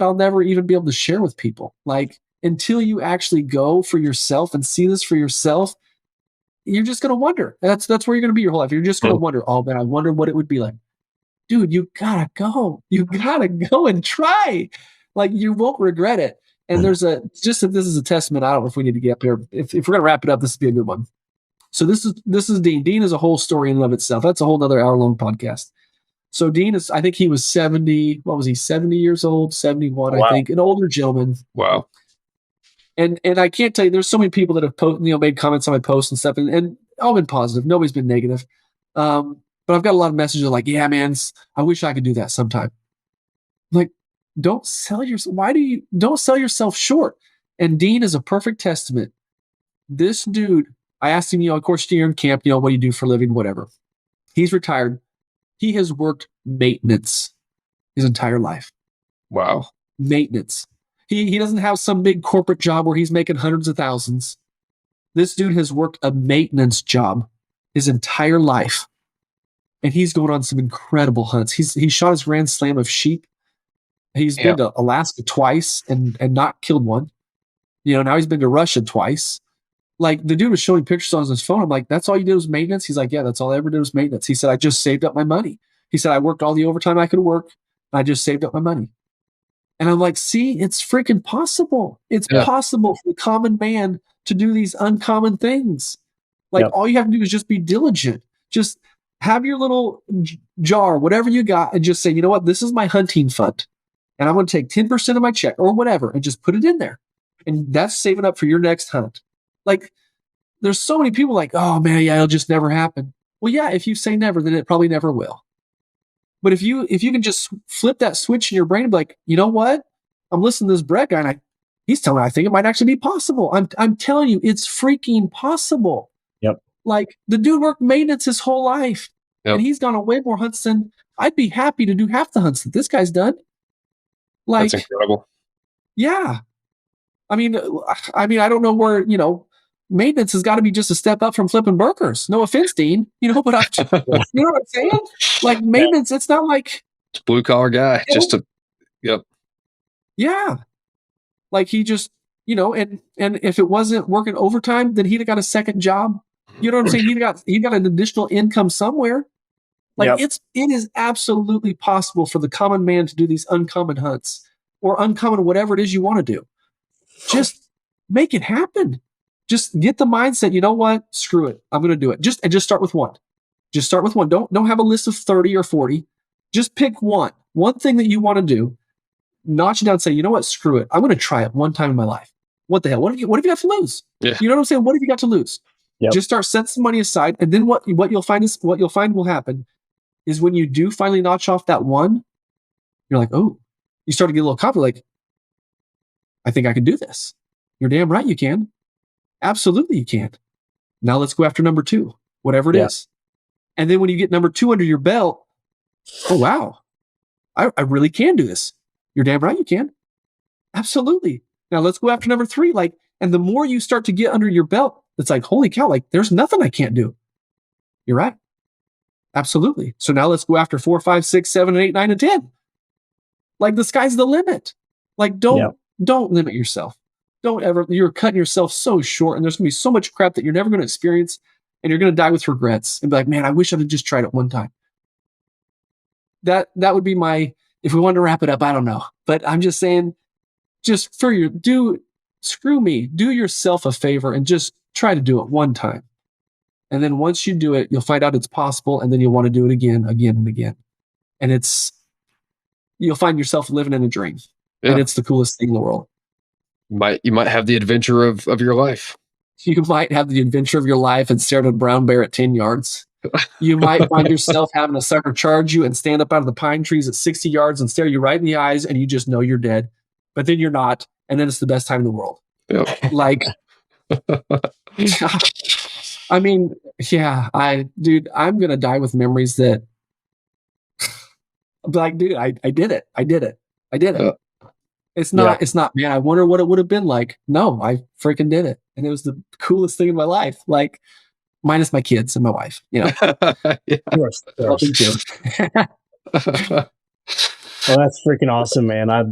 [SPEAKER 2] I'll never even be able to share with people. Like, until you actually go for yourself and see this for yourself, you're just going to wonder. That's where you're going to be your whole life. You're just going to wonder, oh man, I wonder what it would be like. Dude, you gotta go. You gotta go and try. Like, you won't regret it. And there's this is a testament. I don't know if we need to get up here. If we're going to wrap it up, this would be a good one. So this is Dean. Dean is a whole story in and of itself. That's a whole nother hour-long podcast. So Dean is, I think he was 70, what was he, 70 years old, 71, wow. I think, an older gentleman.
[SPEAKER 3] Wow.
[SPEAKER 2] And I can't tell you, there's so many people that have made comments on my posts and stuff, and all been positive. Nobody's been negative. But I've got a lot of messages like, yeah, man, I wish I could do that sometime. Like, don't sell yourself short. And Dean is a perfect testament. This dude, I asked him, of course, you're in camp, what do you do for a living, whatever. He's retired. He has worked maintenance his entire life.
[SPEAKER 3] Wow.
[SPEAKER 2] Maintenance. He doesn't have some big corporate job where he's making hundreds of thousands. This dude has worked a maintenance job his entire life. And he's going on some incredible hunts. He shot his grand slam of sheep. He's been to Alaska twice and not killed one. Now he's been to Russia twice. Like, the dude was showing pictures on his phone. I'm like, that's all you did was maintenance? He's like, yeah, that's all I ever did was maintenance. He said, I just saved up my money. He said, I worked all the overtime I could work. And I just saved up my money. And I'm like, see, it's freaking possible. It's possible for the common man to do these uncommon things. Like, all you have to do is just be diligent. Just have your little jar, whatever you got, and just say, you know what, this is my hunting fund. And I'm going to take 10% of my check or whatever and just put it in there. And that's saving up for your next hunt. Like, there's so many people like, oh man, yeah, it'll just never happen. Well, yeah, if you say never, then it probably never will. But if you can just flip that switch in your brain and be like, you know what? I'm listening to this Brett guy, and He's telling me, I think it might actually be possible. I'm telling you, it's freaking possible.
[SPEAKER 1] Yep.
[SPEAKER 2] Like, the dude worked maintenance his whole life,
[SPEAKER 3] Yep.
[SPEAKER 2] and he's gone on way more hunts than I'd be happy to do half the hunts that this guy's done. Like,
[SPEAKER 3] that's incredible.
[SPEAKER 2] Yeah. I mean, I don't know where, maintenance has got to be just a step up from flipping burgers. No offense, Dean, but you know what I'm saying? Like, maintenance, it's not like
[SPEAKER 3] blue collar guy. Yep.
[SPEAKER 2] Yeah. Like, he just, and if it wasn't working overtime, then he'd have got a second job. You know what I'm saying? He got an additional income somewhere. Like, it is absolutely possible for the common man to do these uncommon hunts or uncommon whatever it is you want to do. Just make it happen. Just get the mindset, you know what? Screw it. I'm going to do it. Just start with one. Just start with one. Don't have a list of 30 or 40. Just pick one thing that you want to do. Notch it down and say, you know what? Screw it. I'm going to try it one time in my life. What the hell? What have you got to lose?
[SPEAKER 3] Yeah.
[SPEAKER 2] You know what I'm saying? What have you got to lose?
[SPEAKER 1] Yep.
[SPEAKER 2] Just start setting some money aside. And then what you'll find will happen is when you do finally notch off that one, you're like, oh, you start to get a little confident, like, I think I can do this. You're damn right you can. Absolutely you can. Now let's go after number 2, whatever it is. And then when you get number 2 under your belt, oh, wow, I really can do this. You're damn right you can. Absolutely. Now let's go after number 3. Like, and the more you start to get under your belt, it's like, holy cow, like, there's nothing I can't do. You're right. Absolutely. So now let's go after 4, 5, 6, 7, 8, 9, and 10. Like, the sky's the limit. Like, don't limit yourself. Don't ever, you're cutting yourself so short, and there's going to be so much crap that you're never going to experience, and you're going to die with regrets and be like, man, I wish I'd have just tried it one time. That would be if we wanted to wrap it up, I don't know. But I'm just saying, just screw me, do yourself a favor and just try to do it one time. And then once you do it, you'll find out it's possible, and then you'll want to do it again, and again. And you'll find yourself living in a dream. Yeah. And it's the coolest thing in the world.
[SPEAKER 3] You might have the adventure of your life.
[SPEAKER 2] You might have the adventure of your life and stare at a brown bear at 10 yards. You might find yourself having a sucker charge you and stand up out of the pine trees at 60 yards and stare you right in the eyes, and you just know you're dead. But then you're not, and then it's the best time in the world.
[SPEAKER 3] Yep.
[SPEAKER 2] Like, I mean, yeah, I'm going to die with memories that, like, dude, I did it. I did it. Yep. It's not, man, I wonder what it would have been like. No, I freaking did it. And it was the coolest thing in my life. Like, minus my kids and my wife,
[SPEAKER 1] Yeah. Of course. Well, that's freaking awesome, man. I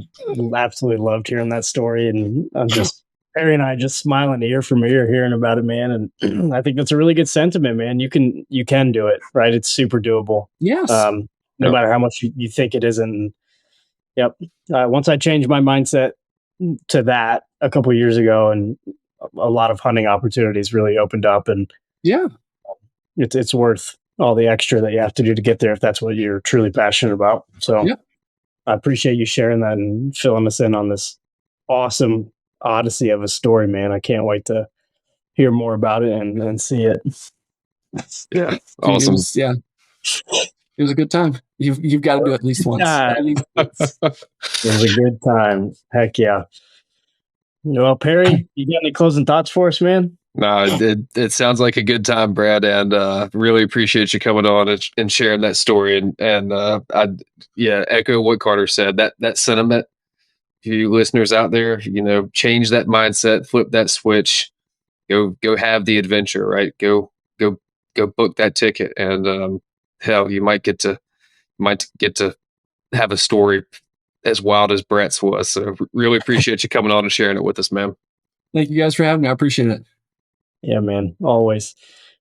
[SPEAKER 1] absolutely loved hearing that story. And I'm just, Perry and I just smiling ear from ear hearing about it, man. And I think that's a really good sentiment, man. You can do it, right? It's super doable.
[SPEAKER 2] Yes.
[SPEAKER 1] No matter how much you think it isn't. Yep. Once I changed my mindset to that a couple of years ago, and a lot of hunting opportunities really opened up, and it's worth all the extra that you have to do to get there if that's what you're truly passionate about. So I appreciate you sharing that and filling us in on this awesome odyssey of a story, man. I can't wait to hear more about it and see it.
[SPEAKER 3] Yeah. Awesome.
[SPEAKER 2] It was a good time. You've got to do it at least once.
[SPEAKER 1] It was a good time. Heck yeah. Well, Perry, you got any closing thoughts for us, man?
[SPEAKER 3] No, it sounds like a good time, Brad, and really appreciate you coming on and sharing that story. And I echo what Carter said. That sentiment. You listeners out there, change that mindset, flip that switch, go have the adventure, right? Go book that ticket, and hell, you might get to have a story as wild as Brett's was. So really appreciate you coming on and sharing it with us, man.
[SPEAKER 2] Thank you guys for having me. I appreciate it.
[SPEAKER 1] Yeah, man. Always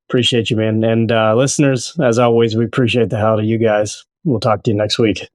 [SPEAKER 1] appreciate you, man. And listeners, as always, we appreciate the hell out of you guys. We'll talk to you next week.